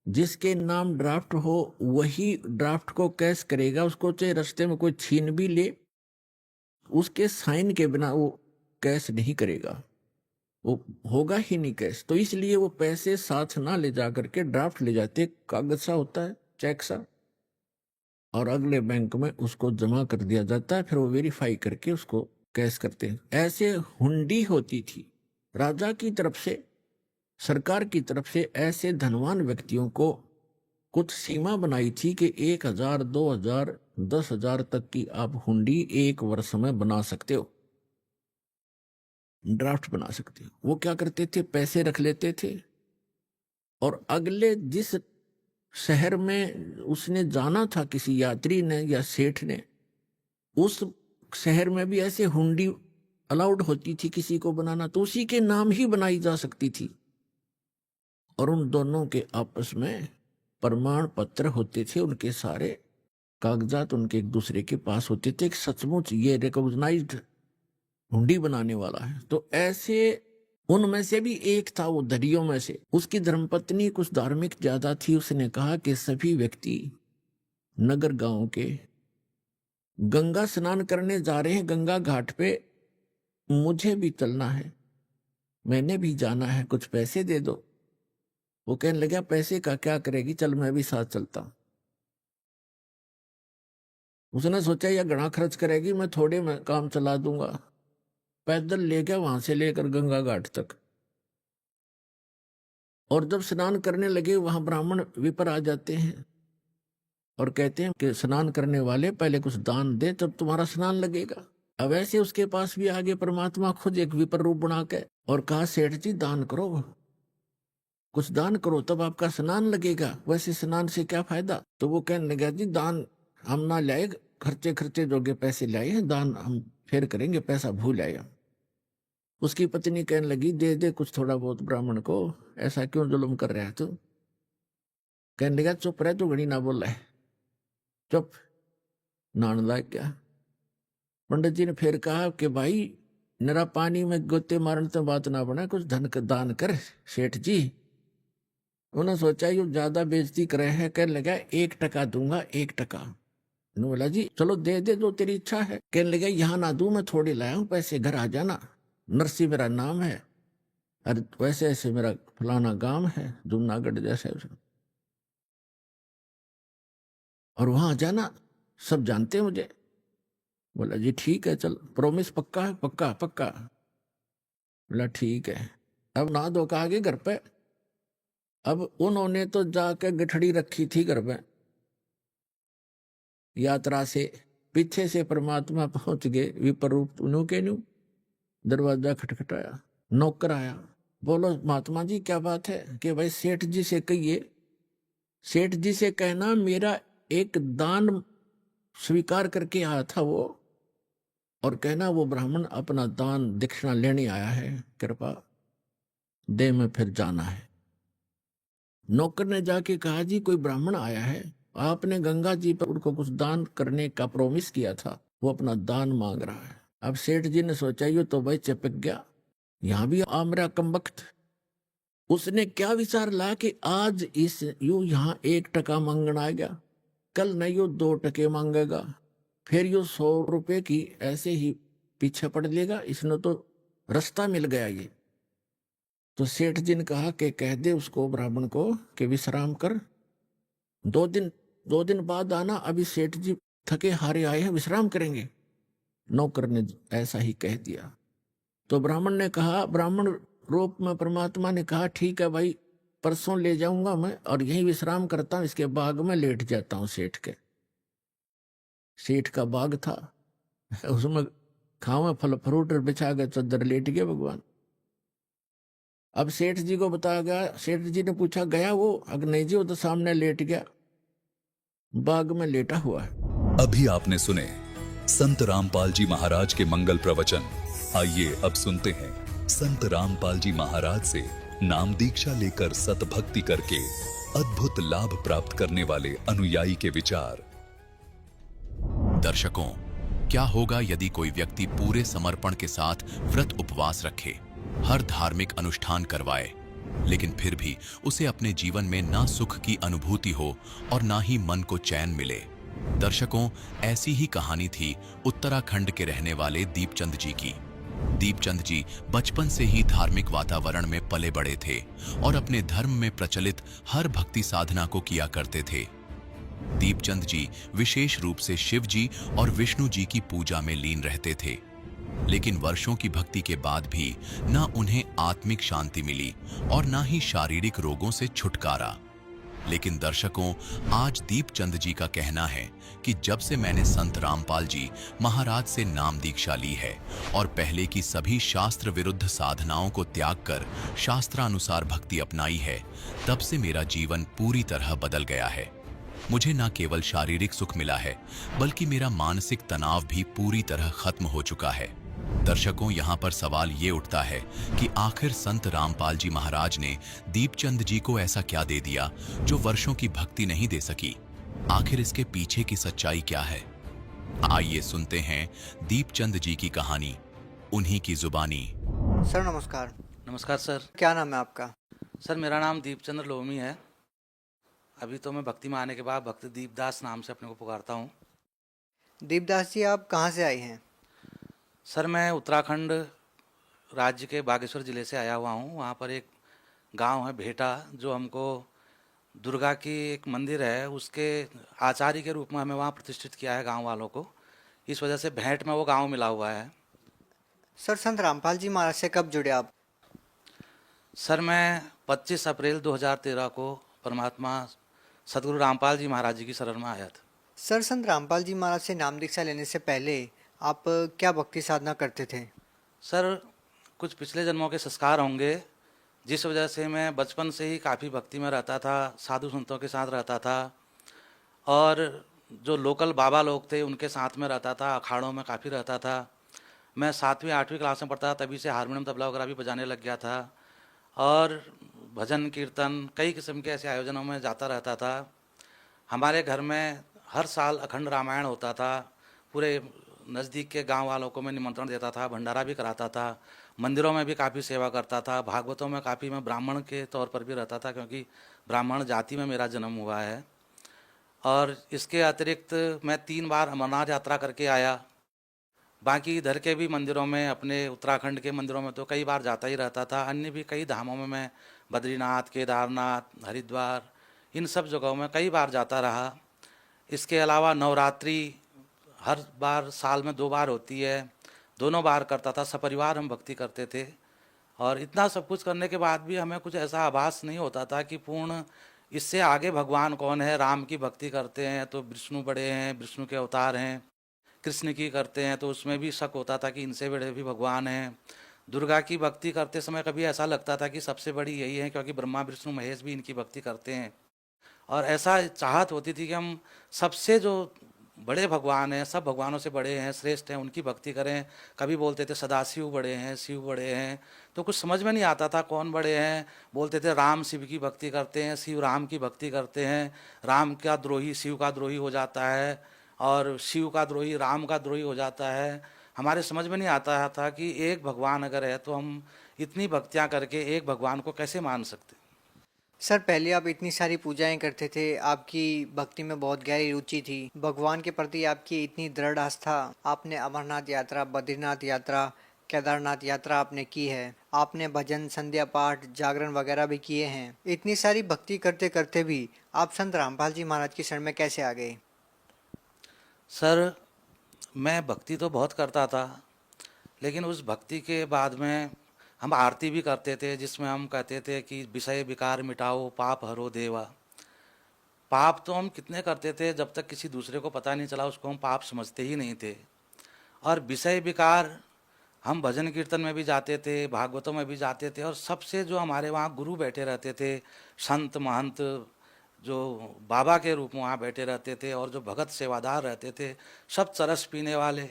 जिसके नाम ड्राफ्ट हो वही ड्राफ्ट को कैश करेगा। उसको चाहे रास्ते में कोई छीन भी ले, उसके साइन के बिना वो कैश नहीं करेगा, वो होगा ही नहीं कैश। तो इसलिए वो पैसे साथ ना ले जा करके ड्राफ्ट ले जाते, कागज सा होता है, चेक सा, और अगले बैंक में उसको जमा कर दिया जाता है। फिर वो वेरीफाई करके उसको कैश करते हैं। ऐसे हुंडी होती थी राजा की तरफ से, सरकार की तरफ से। ऐसे धनवान व्यक्तियों को कुछ सीमा बनाई थी कि 1000, 2000, 10,000 तक की आप हुंडी एक वर्ष में बना सकते हो, ड्राफ्ट बना सकते हो। वो क्या करते थे, पैसे रख लेते थे, और अगले जिस शहर में उसने जाना था किसी यात्री ने या सेठ ने, उस शहर में भी ऐसे हुंडी अलाउड होती थी किसी को बनाना, तो उसी के नाम ही बनाई जा सकती थी। और उन दोनों के आपस में प्रमाण पत्र होते थे, उनके सारे कागजात उनके एक दूसरे के पास होते थे। सचमुच ये रिकॉग्नाइज्ड हुंडी बनाने वाला है। तो ऐसे उनमें से भी एक था, वो दरियों में से। उसकी धर्मपत्नी कुछ धार्मिक ज्यादा थी। उसने कहा कि सभी व्यक्ति नगर गांव के गंगा स्नान करने जा रहे हैं, गंगा घाट पे, मुझे भी चलना है, मैंने भी जाना है, कुछ पैसे दे दो। वो कहने लगा पैसे का क्या करेगी, चल मैं भी साथ चलता हूं। उसने सोचा यह घना खर्च करेगी, मैं थोड़े में काम चला दूंगा। पैदल ले गया वहां से लेकर गंगा घाट तक। और जब स्नान करने लगे, वहां ब्राह्मण विपर आ जाते हैं और कहते हैं कि स्नान करने वाले पहले कुछ दान दे, तब तुम्हारा स्नान लगेगा। अब ऐसे उसके पास भी आगे परमात्मा खुद एक विपर रूप बना के और कहा, सेठ जी दान करो, कुछ दान करो तब आपका स्नान लगेगा, वैसे स्नान से क्या फायदा। तो वो कहने लगा जी दान हम ना लाए, खर्चे खर्चे जोगे पैसे लाए हैं, दान हम फिर करेंगे, पैसा भूल आए हम। उसकी पत्नी कहने लगी दे दे कुछ थोड़ा बहुत ब्राह्मण को, ऐसा क्यों जुल्म कर रहा है तू। कहने लगा चुप रह, तू घड़ी ना बोल रहा है, चुप, नान लाग गया। पंडित जी ने फिर कहा कि भाई नरा पानी में गोते मारने तो बात ना बना, कुछ धन का दान कर सेठ जी। उन्होंने सोचा ये ज्यादा बेइज्जती करे है, कहने लगा 1 टका दूंगा, 1 टका। उन्होंने बोला जी चलो दे दे जो तेरी इच्छा है। कहने लगा यहाँ ना दूं, मैं थोड़ी लाया हूं पैसे, घर आ जाना, नरसी मेरा नाम है, अरे वैसे ऐसे मेरा फलाना गांव है जूनागढ़ जैसे, और वहां जाना, सब जानते हैं मुझे। बोला जी ठीक है चल, प्रॉमिस पक्का है, पक्का पक्का। बोला ठीक है। अब ना धो आ गए घर पे। अब उन्होंने तो जाकर गठड़ी रखी थी घर पे, यात्रा से पीछे से परमात्मा पहुंच गए विपर रूप न्यू के न्यू। दरवाजा खटखटाया, नौकर आया, बोलो महात्मा जी क्या बात है। कि भाई सेठ जी से कहिए, सेठ जी से कहना मेरा एक दान स्वीकार करके आया था वो, और कहना वो ब्राह्मण अपना दान दक्षिणा लेने आया है, कृपा दे में फिर जाना है। नौकर ने जाके कहा जी कोई ब्राह्मण आया है, आपने गंगा जी पर उनको कुछ दान करने का प्रॉमिस किया था, वो अपना दान मांग रहा है। अब सेठ जी ने सोचा ये तो भाई चिपक गया, यहां भी आ मेरा कमबख्त। उसने क्या विचार ला कि आज इस यू यहाँ 1 टका मांगना आ गया, कल नहीं यू 2 टके मांगेगा, फिर यू 100 रुपए की ऐसे ही पीछे पड़ लेगा, इसने तो रास्ता मिल गया ये। तो सेठ जी ने कहा कि कह दे उसको ब्राह्मण को कि विश्राम कर, 2 दिन बाद आना, अभी सेठ जी थके हारे आए हैं, विश्राम करेंगे। नौकर ने ऐसा ही कह दिया। तो ब्राह्मण ने कहा, ब्राह्मण रूप में परमात्मा ने कहा ठीक है भाई, परसों ले जाऊंगा मैं और यहीं विश्राम करता हूं, इसके बाग में लेट जाता हूं सेठ के। सेठ का बाग था, उसमें खावे फल फ्रूट बिछा गए, चद्दर लेट गए भगवान। अब सेठ जी को बताया गया, सेठ जी ने पूछा गया वो, अगर नहीं जी वो तो सामने लेट गया, बाग में लेटा हुआ है। अभी आपने सुने संत रामपाल जी महाराज के मंगल प्रवचन। आइए अब सुनते हैं संत रामपाल जी महाराज से नाम दीक्षा लेकर सतभक्ति करके अद्भुत लाभ प्राप्त करने वाले अनुयायी के विचार। दर्शकों, क्या होगा यदि कोई व्यक्ति पूरे समर्पण के साथ व्रत उपवास रखे, हर धार्मिक अनुष्ठान करवाए, लेकिन फिर भी उसे अपने जीवन में ना सुख की अनुभूति हो और ना ही मन को चैन मिले। दर्शकों, ऐसी ही कहानी थी उत्तराखंड के रहने वाले दीपचंद जी की। दीपचंद जी बचपन से ही धार्मिक वातावरण में पले बड़े थे और अपने धर्म में प्रचलित हर भक्ति साधना को किया करते थे। दीपचंद जी विशेष रूप से शिव जी और विष्णु जी की पूजा में लीन रहते थे, लेकिन वर्षों की भक्ति के बाद भी ना उन्हें आत्मिक शांति मिली और ना ही शारीरिक रोगों से छुटकारा। लेकिन दर्शकों, आज दीपचंद जी का कहना है कि जब से मैंने संत रामपाल जी महाराज से नाम दीक्षा ली है और पहले की सभी शास्त्र विरुद्ध साधनाओं को त्याग कर शास्त्रानुसार भक्ति अपनाई है, तब से मेरा जीवन पूरी तरह बदल गया है। मुझे न केवल शारीरिक सुख मिला है, बल्कि मेरा मानसिक तनाव भी पूरी तरह खत्म हो चुका है। दर्शकों, यहाँ पर सवाल ये उठता है कि आखिर संत रामपाल जी महाराज ने दीपचंद जी को ऐसा क्या दे दिया जो वर्षों की भक्ति नहीं दे सकी? आखिर इसके पीछे की सच्चाई क्या है? आइए सुनते हैं दीपचंद जी की कहानी, उन्हीं की जुबानी। सर नमस्कार। नमस्कार सर। क्या नाम है आपका? सर मेरा नाम दीपचंद्र लोमी है। अभी तो मैं भक्ति में आने के बाद भक्ति दीपदास नाम से अपने को पुकारता हूँ। दीपदास जी, आप कहाँ से आए हैं? सर मैं उत्तराखंड राज्य के बागेश्वर ज़िले से आया हुआ हूँ। वहाँ पर एक गांव है भेटा, जो हमको दुर्गा की एक मंदिर है उसके आचार्य के रूप में हमें वहाँ प्रतिष्ठित किया है गांव वालों को। इस वजह से भेंट में वो गांव मिला हुआ है। सर संत रामपाल जी महाराज से कब जुड़े आप? सर मैं 25 अप्रैल 2013 को परमात्मा सदगुरु रामपाल जी महाराज जी की शरण में आया था। सर संत रामपाल जी महाराज से नाम दीक्षा लेने से पहले आप क्या भक्ति साधना करते थे? सर कुछ पिछले जन्मों के संस्कार होंगे जिस वजह से मैं बचपन से ही काफ़ी भक्ति में रहता था, साधु संतों के साथ रहता था और जो लोकल बाबा लोग थे उनके साथ में रहता था, अखाड़ों में काफ़ी रहता था। मैं 7वीं 8वीं क्लास में पढ़ता था, तभी से हारमोनियम तबला वगैरह भी बजाने लग गया था और भजन कीर्तन कई किस्म के ऐसे आयोजनों में जाता रहता था। हमारे घर में हर साल अखंड रामायण होता था, पूरे नज़दीक के गांव वालों को मैं निमंत्रण देता था, भंडारा भी कराता था, मंदिरों में भी काफ़ी सेवा करता था, भागवतों में काफ़ी, मैं ब्राह्मण के तौर पर भी रहता था क्योंकि ब्राह्मण जाति में मेरा जन्म हुआ है। और इसके अतिरिक्त मैं 3 बार अमरनाथ यात्रा करके आया। बाकी इधर के भी मंदिरों में, अपने उत्तराखंड के मंदिरों में तो कई बार जाता ही रहता था। अन्य भी कई धामों में मैं बद्रीनाथ, केदारनाथ, हरिद्वार, इन सब जगहों में कई बार जाता रहा। इसके अलावा नवरात्रि हर बार साल में 2 बार होती है, दोनों बार करता था। सपरिवार हम भक्ति करते थे और इतना सब कुछ करने के बाद भी हमें कुछ ऐसा आभास नहीं होता था कि पूर्ण इससे आगे भगवान कौन है। राम की भक्ति करते हैं तो विष्णु बड़े हैं, विष्णु के अवतार हैं। कृष्ण की करते हैं तो उसमें भी शक होता था कि इनसे बड़े भी भगवान हैं। दुर्गा की भक्ति करते समय कभी ऐसा लगता था कि सबसे बड़ी यही है क्योंकि ब्रह्मा विष्णु महेश भी इनकी भक्ति करते हैं। और ऐसा चाहत होती थी कि हम सबसे जो बड़े भगवान हैं, सब भगवानों से बड़े हैं, श्रेष्ठ हैं, उनकी भक्ति करें। कभी बोलते थे सदाशिव बड़े हैं, शिव बड़े हैं, तो कुछ समझ में नहीं आता था कौन बड़े हैं। बोलते थे राम शिव की भक्ति करते हैं, शिव राम की भक्ति करते हैं। राम का द्रोही शिव का द्रोही हो जाता है और शिव का द्रोही राम का द्रोही हो जाता है। हमारे समझ में नहीं आता था कि एक भगवान अगर है तो हम इतनी भक्तियाँ करके एक भगवान को कैसे मान सकते। सर पहले आप इतनी सारी पूजाएं करते थे, आपकी भक्ति में बहुत गहरी रुचि थी, भगवान के प्रति आपकी इतनी दृढ़ आस्था, आपने अमरनाथ यात्रा, बद्रीनाथ यात्रा, केदारनाथ यात्रा आपने की है, आपने भजन, संध्या पाठ, जागरण वगैरह भी किए हैं। इतनी सारी भक्ति करते करते भी आप संत रामपाल जी महाराज की शरण में कैसे आ गए? सर मैं भक्ति तो बहुत करता था, लेकिन उस भक्ति के बाद में हम आरती भी करते थे जिसमें हम कहते थे कि विषय विकार मिटाओ, पाप हरो देवा। पाप तो हम कितने करते थे, जब तक किसी दूसरे को पता नहीं चला उसको हम पाप समझते ही नहीं थे। और विषय विकार हम भजन कीर्तन में भी जाते थे, भागवतों में भी जाते थे और सबसे जो हमारे वहाँ गुरु बैठे रहते थे, संत महंत जो बाबा के रूप में वहाँ बैठे रहते थे और जो भगत सेवादार रहते थे, सब चरस पीने वाले,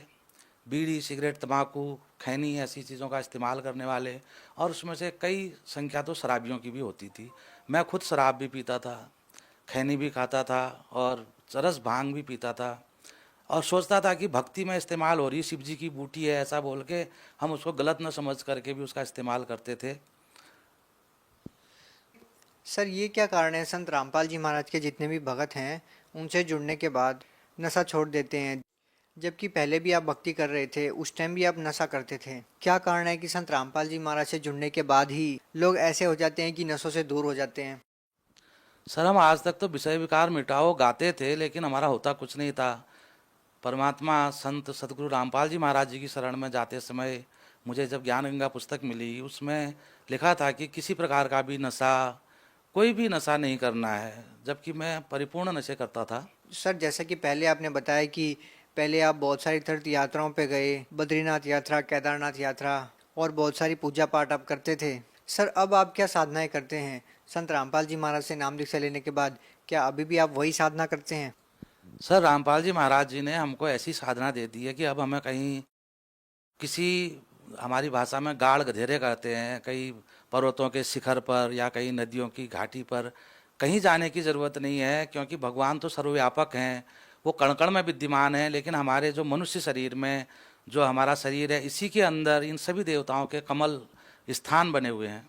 बीड़ी, सिगरेट, तंबाकू, खैनी ऐसी चीज़ों का इस्तेमाल करने वाले, और उसमें से कई संख्या तो शराबियों की भी होती थी। मैं खुद शराब भी पीता था, खैनी भी खाता था और चरस भांग भी पीता था और सोचता था कि भक्ति में इस्तेमाल हो रही शिव जी की बूटी है, ऐसा बोल के हम उसको गलत न समझ करके भी उसका इस्तेमाल करते थे। सर ये क्या कारण है संत रामपाल जी महाराज के जितने भी भगत हैं उनसे जुड़ने के बाद नशा छोड़ देते हैं, जबकि पहले भी आप भक्ति कर रहे थे, उस टाइम भी आप नशा करते थे? क्या कारण है कि संत रामपाल जी महाराज से जुड़ने के बाद ही लोग ऐसे हो जाते हैं कि नशों से दूर हो जाते हैं? सर हम आज तक तो विषय विकार मिटाओ गाते थे, लेकिन हमारा होता कुछ नहीं था। परमात्मा संत सदगुरु रामपाल जी महाराज जी की शरण में जाते समय मुझे जब ज्ञान गंगा पुस्तक मिली, उसमें लिखा था कि किसी प्रकार का भी नशा, कोई भी नशा नहीं करना है, जबकि मैं परिपूर्ण नशे करता था। सर जैसा कि पहले आपने बताया कि पहले आप बहुत सारी तीर्थ यात्राओं पे गए, बद्रीनाथ यात्रा, केदारनाथ यात्रा और बहुत सारी पूजा पाठ आप करते थे। सर अब आप क्या साधनाएं करते हैं? संत रामपाल जी महाराज से नाम दीक्षा लेने के बाद क्या अभी भी आप वही साधना करते हैं? सर रामपाल जी महाराज जी ने हमको ऐसी साधना दे दी है कि अब हमें कहीं किसी, हमारी भाषा में गाड़ गधेरे कहते हैं, कहीं पर्वतों के शिखर पर या कहीं नदियों की घाटी पर कहीं जाने की ज़रूरत नहीं है, क्योंकि भगवान तो सर्वव्यापक हैं, वो कण कण में विद्यमान है। लेकिन हमारे जो मनुष्य शरीर में जो हमारा शरीर है, इसी के अंदर इन सभी देवताओं के कमल स्थान बने हुए हैं।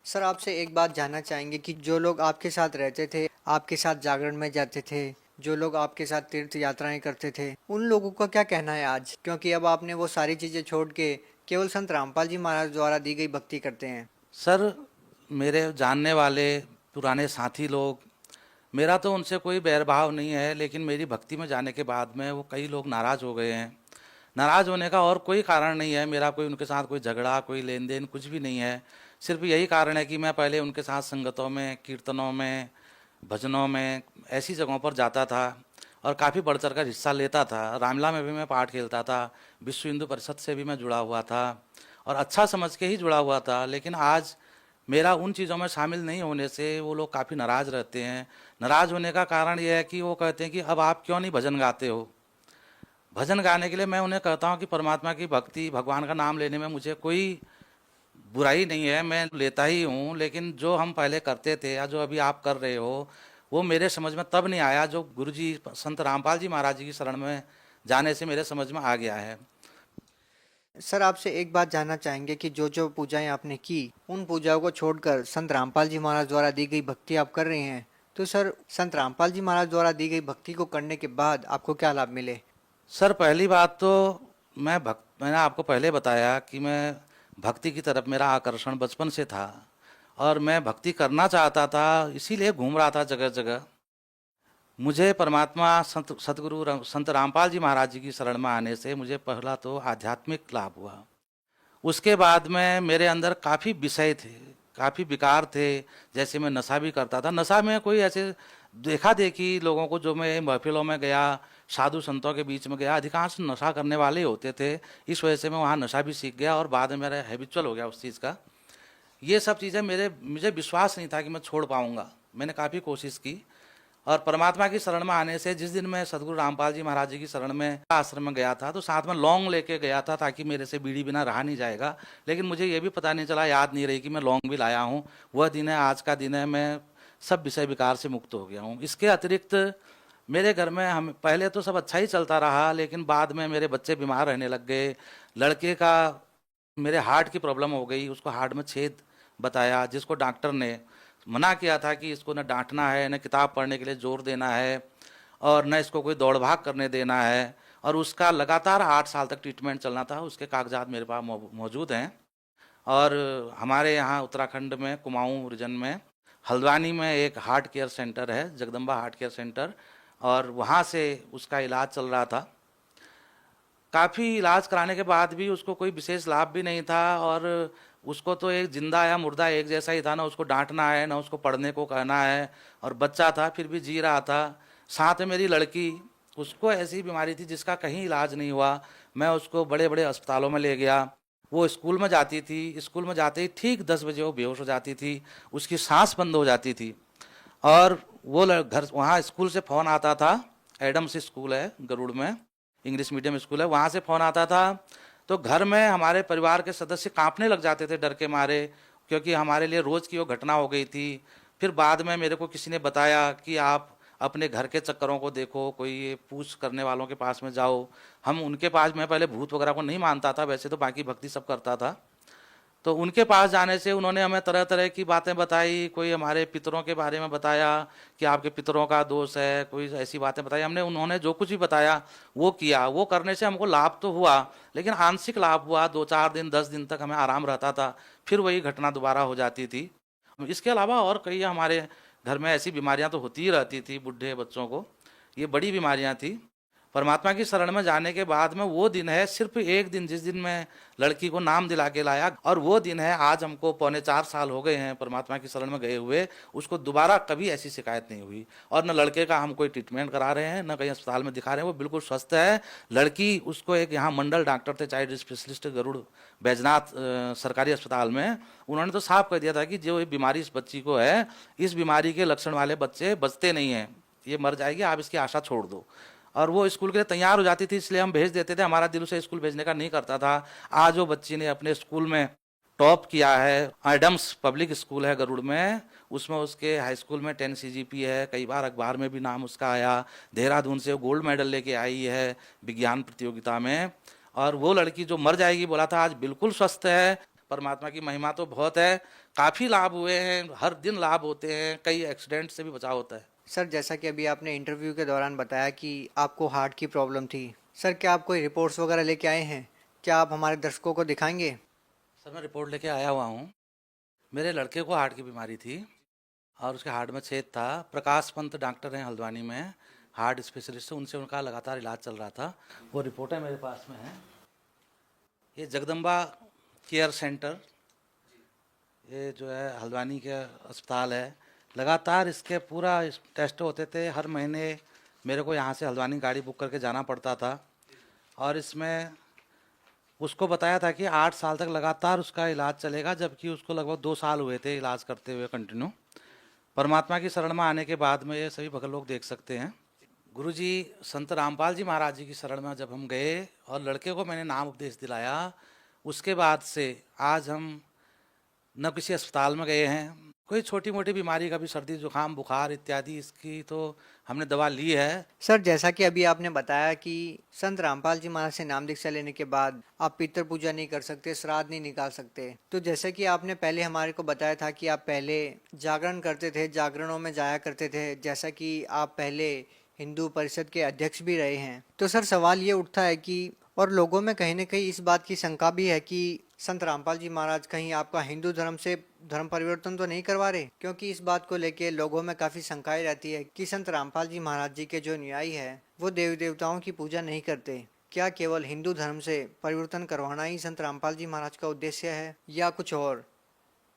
सर आपसे एक बात जानना चाहेंगे कि जो लोग आपके साथ रहते थे, आपके साथ जागरण में जाते थे, जो लोग आपके साथ तीर्थ यात्राएं करते थे, उन लोगों का क्या कहना है आज? क्योंकि अब आपने वो सारी चीज़ें छोड़ के केवल संत रामपाल जी महाराज द्वारा दी गई भक्ति करते हैं। सर मेरे जानने वाले पुराने साथी लोग, मेरा तो उनसे कोई बैरभाव नहीं है, लेकिन मेरी भक्ति में जाने के बाद में वो कई लोग नाराज़ हो गए हैं। नाराज़ होने का और कोई कारण नहीं है, मेरा कोई उनके साथ कोई झगड़ा, कोई लेन देन कुछ भी नहीं है। सिर्फ यही कारण है कि मैं पहले उनके साथ संगतों में, कीर्तनों में, भजनों में, ऐसी जगहों पर जाता था और काफ़ी बढ़ चढ़ कर हिस्सा लेता था। रामला में भी मैं पाठ खेलता था, विश्व हिंदू परिषद से भी मैं जुड़ा हुआ था और अच्छा समझ के ही जुड़ा हुआ था। लेकिन आज मेरा उन चीज़ों में शामिल नहीं होने से वो लोग काफ़ी नाराज़ रहते हैं। नाराज़ होने का कारण ये है कि वो कहते हैं कि अब आप क्यों नहीं भजन गाते हो। भजन गाने के लिए मैं उन्हें कहता हूँ कि परमात्मा की भक्ति, भगवान का नाम लेने में मुझे कोई बुराई नहीं है, मैं लेता ही हूँ, लेकिन जो हम पहले करते थे या जो अभी आप कर रहे हो वो मेरे समझ में तब नहीं आया, जो गुरुजी संत रामपाल जी महाराज जी की शरण में जाने से मेरे समझ में आ गया है। सर आपसे एक बात जानना चाहेंगे कि जो जो पूजाएं आपने की उन पूजाओं को छोड़कर संत रामपाल जी महाराज द्वारा दी गई भक्ति आप कर रहे हैं, तो सर संत रामपाल जी महाराज द्वारा दी गई भक्ति को करने के बाद आपको क्या लाभ मिले? सर पहली बात तो मैंने आपको पहले बताया कि मैं भक्ति की तरफ मेरा आकर्षण बचपन से था और मैं भक्ति करना चाहता था, इसीलिए घूम रहा था जगह जगह। मुझे परमात्मा संत रामपाल जी महाराज जी की शरण में आने से मुझे पहला तो आध्यात्मिक लाभ हुआ। उसके बाद में मेरे अंदर काफ़ी विषय थे, काफ़ी विकार थे। जैसे मैं नशा भी करता था। नशा में कोई ऐसे देखा देखी लोगों को, जो मैं महफिलों में गया, साधु संतों के बीच में गया, अधिकांश नशा करने वाले होते थे। इस वजह से मैं वहाँ नशा भी सीख गया और बाद में मेरा हैबिचुअल हो गया उस चीज़ का। ये सब चीज़ें मुझे विश्वास नहीं था कि मैं छोड़ पाऊँगा। मैंने काफ़ी कोशिश की और परमात्मा की शरण में आने से जिस दिन मैं सदगुरु रामपाल जी महाराज जी की शरण में आश्रम में गया था, तो साथ में लौंग लेके गया था ताकि मेरे से बीड़ी बिना रहा नहीं जाएगा। लेकिन मुझे ये भी पता नहीं चला, याद नहीं रही कि मैं लौंग भी लाया हूँ। वह दिन है, आज का दिन है, मैं सब विषय विकार से मुक्त हो गया हूँ। इसके अतिरिक्त मेरे घर में हम पहले तो सब अच्छा ही चलता रहा, लेकिन बाद में मेरे बच्चे बीमार रहने लग गए। लड़के का मेरे हार्ट की प्रॉब्लम हो गई, उसको हार्ट में छेद बताया, जिसको डॉक्टर ने मना किया था कि इसको न डांटना है, न किताब पढ़ने के लिए जोर देना है और न इसको कोई दौड़ भाग करने देना है। और उसका लगातार 8 साल तक ट्रीटमेंट चलना था। उसके कागजात मेरे पास मौजूद हैं। और हमारे यहाँ उत्तराखंड में कुमाऊँ रीजन में हल्द्वानी में एक हार्ट केयर सेंटर है, जगदम्बा हार्ट केयर सेंटर, और वहाँ से उसका इलाज चल रहा था। काफ़ी इलाज कराने के बाद भी उसको कोई विशेष लाभ भी नहीं था और उसको तो एक जिंदा या मुर्दा एक जैसा ही था, ना उसको डांटना है ना उसको पढ़ने को कहना है। और बच्चा था फिर भी जी रहा था। साथ में मेरी लड़की, उसको ऐसी बीमारी थी जिसका कहीं इलाज नहीं हुआ। मैं उसको बड़े बड़े अस्पतालों में ले गया। वो स्कूल में जाती थी, स्कूल में जाते ही ठीक 10 बजे वो बेहोश हो जाती थी, उसकी सांस बंद हो जाती थी। और वो घर, वहाँ स्कूल से फ़ोन आता था, एडम्स स्कूल है गरुड़ में, इंग्लिश मीडियम स्कूल है, वहाँ से फ़ोन आता था। तो घर में हमारे परिवार के सदस्य कांपने लग जाते थे डर के मारे, क्योंकि हमारे लिए रोज़ की वो घटना हो गई थी। फिर बाद में मेरे को किसी ने बताया कि आप अपने घर के चक्करों को देखो, कोई ये पूछ करने वालों के पास में जाओ। हम उनके पास, मैं पहले भूत वगैरह को नहीं मानता था, वैसे तो बाकी भक्ति सब करता था। तो उनके पास जाने से उन्होंने हमें तरह तरह की बातें बताई। कोई हमारे पितरों के बारे में बताया कि आपके पितरों का दोष है, कोई ऐसी बातें बताई। उन्होंने जो कुछ भी बताया वो किया। वो करने से हमको लाभ तो हुआ, लेकिन आंशिक लाभ हुआ। 2-4 दिन 10 दिन तक हमें आराम रहता था, फिर वही घटना दोबारा हो जाती थी। इसके अलावा और कई हमारे घर में ऐसी बीमारियां तो होती ही रहती थी बूढ़े बच्चों को। ये बड़ी बीमारियां थी। परमात्मा की शरण में जाने के बाद में वो दिन है, सिर्फ एक दिन, जिस दिन मैं लड़की को नाम दिला के लाया, और वो दिन है आज हमको 3.25 साल हो गए हैं परमात्मा की शरण में गए हुए। उसको दोबारा कभी ऐसी शिकायत नहीं हुई। और न लड़के का हम कोई ट्रीटमेंट करा रहे हैं, न कहीं अस्पताल में दिखा रहे हैं, वो बिल्कुल स्वस्थ है। लड़की, उसको एक यहाँ मंडल डॉक्टर थे, चाइल्ड स्पेशलिस्ट गरुड़ बैजनाथ सरकारी अस्पताल में, उन्होंने तो साफ कह दिया था कि जो ये बीमारी इस बच्ची को है, इस बीमारी के लक्षण वाले बच्चे बचते नहीं हैं, ये मर जाएगी, आप इसकी आशा छोड़ दो। और वो स्कूल के लिए तैयार हो जाती थी, इसलिए हम भेज देते थे। हमारा दिल उसे स्कूल भेजने का नहीं करता था। आज वो बच्ची ने अपने स्कूल में टॉप किया है। एडम्स पब्लिक स्कूल है गरुड़ में, उसमें उसके हाई स्कूल में 10 CGP है। कई बार अखबार में भी नाम उसका आया। देहरादून से वो गोल्ड मेडल लेके आई है विज्ञान प्रतियोगिता में। और वो लड़की जो मर जाएगी बोला था, आज बिल्कुल स्वस्थ है। परमात्मा की महिमा तो बहुत है। काफ़ी लाभ हुए हैं, हर दिन लाभ होते हैं, कई एक्सीडेंट से भी बचाव होता है। सर जैसा कि अभी आपने इंटरव्यू के दौरान बताया कि आपको हार्ट की प्रॉब्लम थी, सर क्या आप कोई रिपोर्ट्स वगैरह लेके आए हैं? क्या आप हमारे दर्शकों को दिखाएंगे? सर मैं रिपोर्ट लेके आया हुआ हूँ। मेरे लड़के को हार्ट की बीमारी थी और उसके हार्ट में छेद था। प्रकाश पंत डॉक्टर हैं हल्द्वानी में, हार्ट स्पेशलिस्ट, उनसे उनका लगातार इलाज चल रहा था। वो रिपोर्टें मेरे पास में हैं। ये जगदम्बा केयर सेंटर, ये जो है हल्द्वानी के अस्पताल है, लगातार इसके पूरा टेस्ट होते थे। हर महीने मेरे को यहाँ से हल्द्वानी गाड़ी बुक करके जाना पड़ता था। और इसमें उसको बताया था कि 8 साल तक लगातार उसका इलाज चलेगा, जबकि उसको लगभग 2 साल हुए थे इलाज करते हुए कंटिन्यू। परमात्मा की शरण में आने के बाद में ये सभी भक्त लोग देख सकते हैं। गुरुजी संत रामपाल जी महाराज जी की शरण में जब हम गए और लड़के को मैंने नाम उपदेश दिलाया, उसके बाद से आज हम न किसी अस्पताल में गए हैं, कोई छोटी मोटी बीमारी का भी, सर्दी जुकाम बुखार इत्यादि, इसकी तो हमने दवा ली है। सर, जैसा कि अभी आपने बताया कि संत रामपाल जी महाराज से नाम दीक्षा लेने के बाद आप पितृ पूजा नहीं कर सकते, श्राद्ध नहीं निकाल सकते, तो जैसे कि आपने पहले हमारे को बताया था कि आप पहले जागरण करते थे, जागरणों में जाया करते थे, जैसा कि आप पहले हिंदू परिषद के अध्यक्ष भी रहे हैं, तो सर सवाल ये उठता है कि और लोगों में कहीं न कहीं इस बात की शंका भी है कि संत रामपाल जी महाराज कहीं आपका हिंदू धर्म से धर्म परिवर्तन तो नहीं करवा रहे, क्योंकि इस बात को लेके लोगों में काफी शंकाएं रहती है कि संत रामपाल जी महाराज जी के जो अनुयायी है वो देवी देवताओं की पूजा नहीं करते। क्या केवल हिंदू धर्म से परिवर्तन करवाना ही संत रामपाल जी महाराज का उद्देश्य है या कुछ और?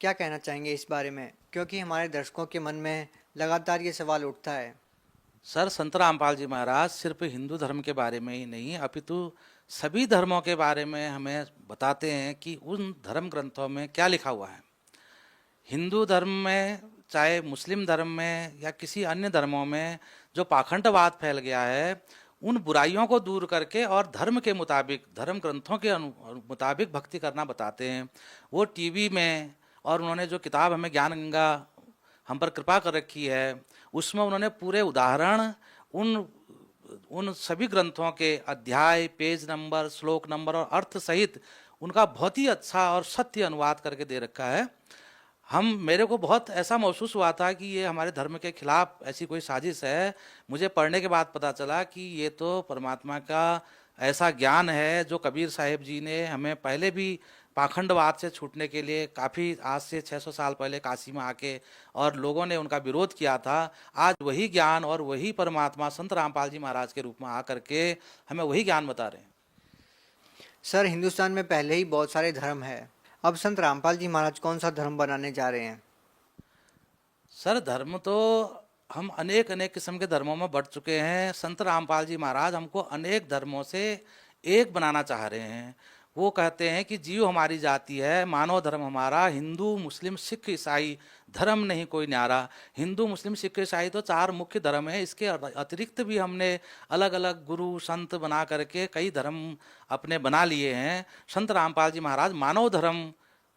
क्या कहना चाहेंगे इस बारे में, क्योंकि हमारे दर्शकों के मन में लगातार ये सवाल उठता है। सर, संत रामपाल जी महाराज सिर्फ हिंदू धर्म के बारे में ही नहीं, अपितु सभी धर्मों के बारे में हमें बताते हैं कि उन धर्म ग्रंथों में क्या लिखा हुआ है। हिंदू धर्म में, चाहे मुस्लिम धर्म में या किसी अन्य धर्मों में जो पाखंडवाद फैल गया है, उन बुराइयों को दूर करके और धर्म के मुताबिक, धर्म ग्रंथों के मुताबिक भक्ति करना बताते हैं। वो टीवी में, और उन्होंने जो किताब हमें ज्ञान गंगा हम पर कृपा कर रखी है, उसमें उन्होंने पूरे उदाहरण उन सभी ग्रंथों के अध्याय, पेज नंबर, श्लोक नंबर और अर्थ सहित उनका बहुत ही अच्छा और सत्य अनुवाद करके दे रखा है। मेरे को बहुत ऐसा महसूस हुआ था कि ये हमारे धर्म के खिलाफ ऐसी कोई साजिश है। मुझे पढ़ने के बाद पता चला कि ये तो परमात्मा का ऐसा ज्ञान है जो कबीर साहिब जी ने हमें पहले भी पाखंडवाद से छूटने के लिए काफ़ी, आज से 600 साल पहले काशी में आके और लोगों ने उनका विरोध किया था। आज वही ज्ञान और वही परमात्मा संत रामपाल जी महाराज के रूप में आकर के हमें वही ज्ञान बता रहे हैं। सर, हिंदुस्तान में पहले ही बहुत सारे धर्म है, अब संत रामपाल जी महाराज कौन सा धर्म बनाने जा रहे हैं? सर, धर्म तो हम अनेक किस्म के धर्मों में बढ़ चुके हैं। संत रामपाल जी महाराज हमको अनेक धर्मों से एक बनाना चाह रहे हैं। वो कहते हैं कि जीव हमारी जाति है, मानव धर्म हमारा, हिंदू मुस्लिम सिख ईसाई धर्म नहीं कोई न्यारा। हिंदू मुस्लिम सिख ईसाई तो 4 मुख्य धर्म है, इसके अतिरिक्त भी हमने अलग अलग गुरु संत बना करके कई धर्म अपने बना लिए हैं। संत रामपाल जी महाराज मानव धर्म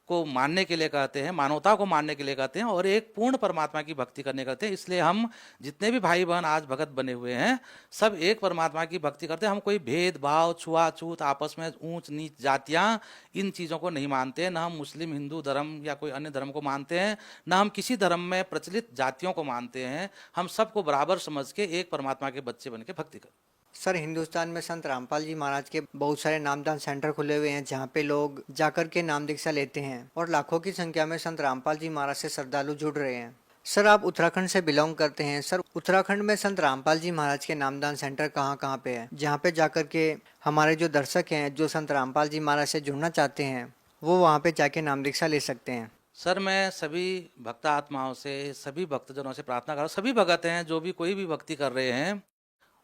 को मानने के लिए कहते हैं, मानवता को मानने के लिए कहते हैं और एक पूर्ण परमात्मा की भक्ति करने कहते हैं। इसलिए हम जितने भी भाई बहन आज भगत बने हुए हैं, सब एक परमात्मा की भक्ति करते हैं। हम कोई भेदभाव, छुआछूत, आपस में ऊंच नीच जातियां, इन चीज़ों को नहीं मानते। न हम मुस्लिम हिंदू धर्म या कोई अन्य धर्म को मानते हैं, न हम किसी धर्म में प्रचलित जातियों को मानते हैं। हम सबको बराबर समझ के एक परमात्मा के बच्चे बन के भक्ति करते हैं। सर, हिंदुस्तान में संत रामपाल जी महाराज के बहुत सारे नामदान सेंटर खुले हुए हैं जहाँ पे लोग जाकर के नाम दीक्षा लेते हैं और लाखों की संख्या में संत रामपाल जी महाराज से श्रद्धालु जुड़ रहे हैं। सर, आप उत्तराखंड से बिलोंग करते हैं। सर, उत्तराखंड में संत रामपाल जी महाराज के नामदान सेंटर कहाँ पे है, जहाँ पे जाकर के हमारे जो दर्शक हैं जो संत रामपाल जी महाराज से जुड़ना चाहते हैं वो वहाँ पे जाके नाम दीक्षा ले सकते हैं? सर, मैं सभी भक्त आत्माओं से, सभी भक्तजनों से प्रार्थना कर रहा हूँ, सभी भगत हैं जो भी कोई भी भक्ति कर रहे हैं,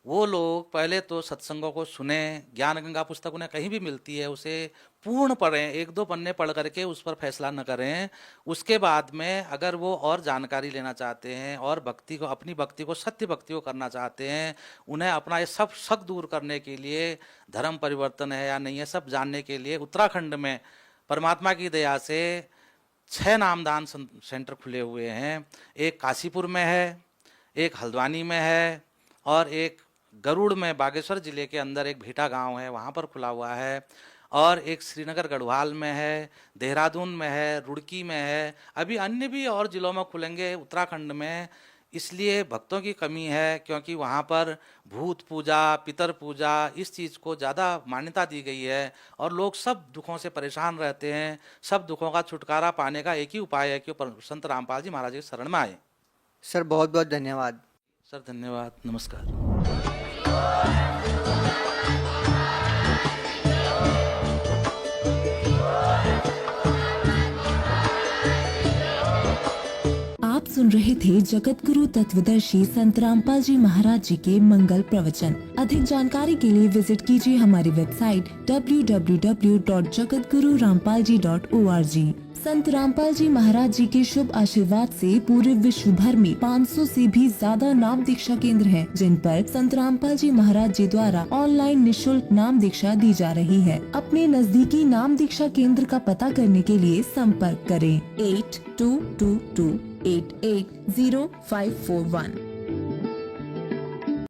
वो लोग पहले तो सत्संगों को सुने। ज्ञान गंगा पुस्तक उन्हें कहीं भी मिलती है, उसे पूर्ण पढ़ें, 1-2 पन्ने पढ़ करके उस पर फैसला न करें। उसके बाद में अगर वो और जानकारी लेना चाहते हैं और भक्ति को, अपनी भक्ति को, सत्य भक्ति को करना चाहते हैं, उन्हें अपना ये सब शक दूर करने के लिए, धर्म परिवर्तन है या नहीं है सब जानने के लिए उत्तराखंड में परमात्मा की दया से 6 नामदान सेंटर खुले हुए हैं। एक काशीपुर में है, एक हल्द्वानी में है और एक गरुड़ में, बागेश्वर जिले के अंदर एक भेटा गांव है, वहाँ पर खुला हुआ है। और एक श्रीनगर गढ़वाल में है, देहरादून में है, रुड़की में है। अभी अन्य भी और जिलों में खुलेंगे उत्तराखंड में। इसलिए भक्तों की कमी है, क्योंकि वहाँ पर भूत पूजा, पितर पूजा, इस चीज़ को ज़्यादा मान्यता दी गई है और लोग सब दुखों से परेशान रहते हैं। सब दुखों का छुटकारा पाने का एक ही उपाय है कि संत रामपाल जी महाराज के शरण में आए। सर, बहुत बहुत धन्यवाद। सर, धन्यवाद, नमस्कार। आप सुन रहे थे जगत गुरु तत्वदर्शी संत रामपाल जी महाराज जी के मंगल प्रवचन। अधिक जानकारी के लिए विजिट कीजिए हमारी वेबसाइट www.jagatgururampalji.org। संत रामपाल जी महाराज जी के शुभ आशीर्वाद से पूरे विश्व भर में 500 से भी ज्यादा नाम दीक्षा केंद्र हैं, जिन पर संत रामपाल जी महाराज जी द्वारा ऑनलाइन निशुल्क नाम दीक्षा दी जा रही है। अपने नजदीकी नाम दीक्षा केंद्र का पता करने के लिए संपर्क करें 8222880541।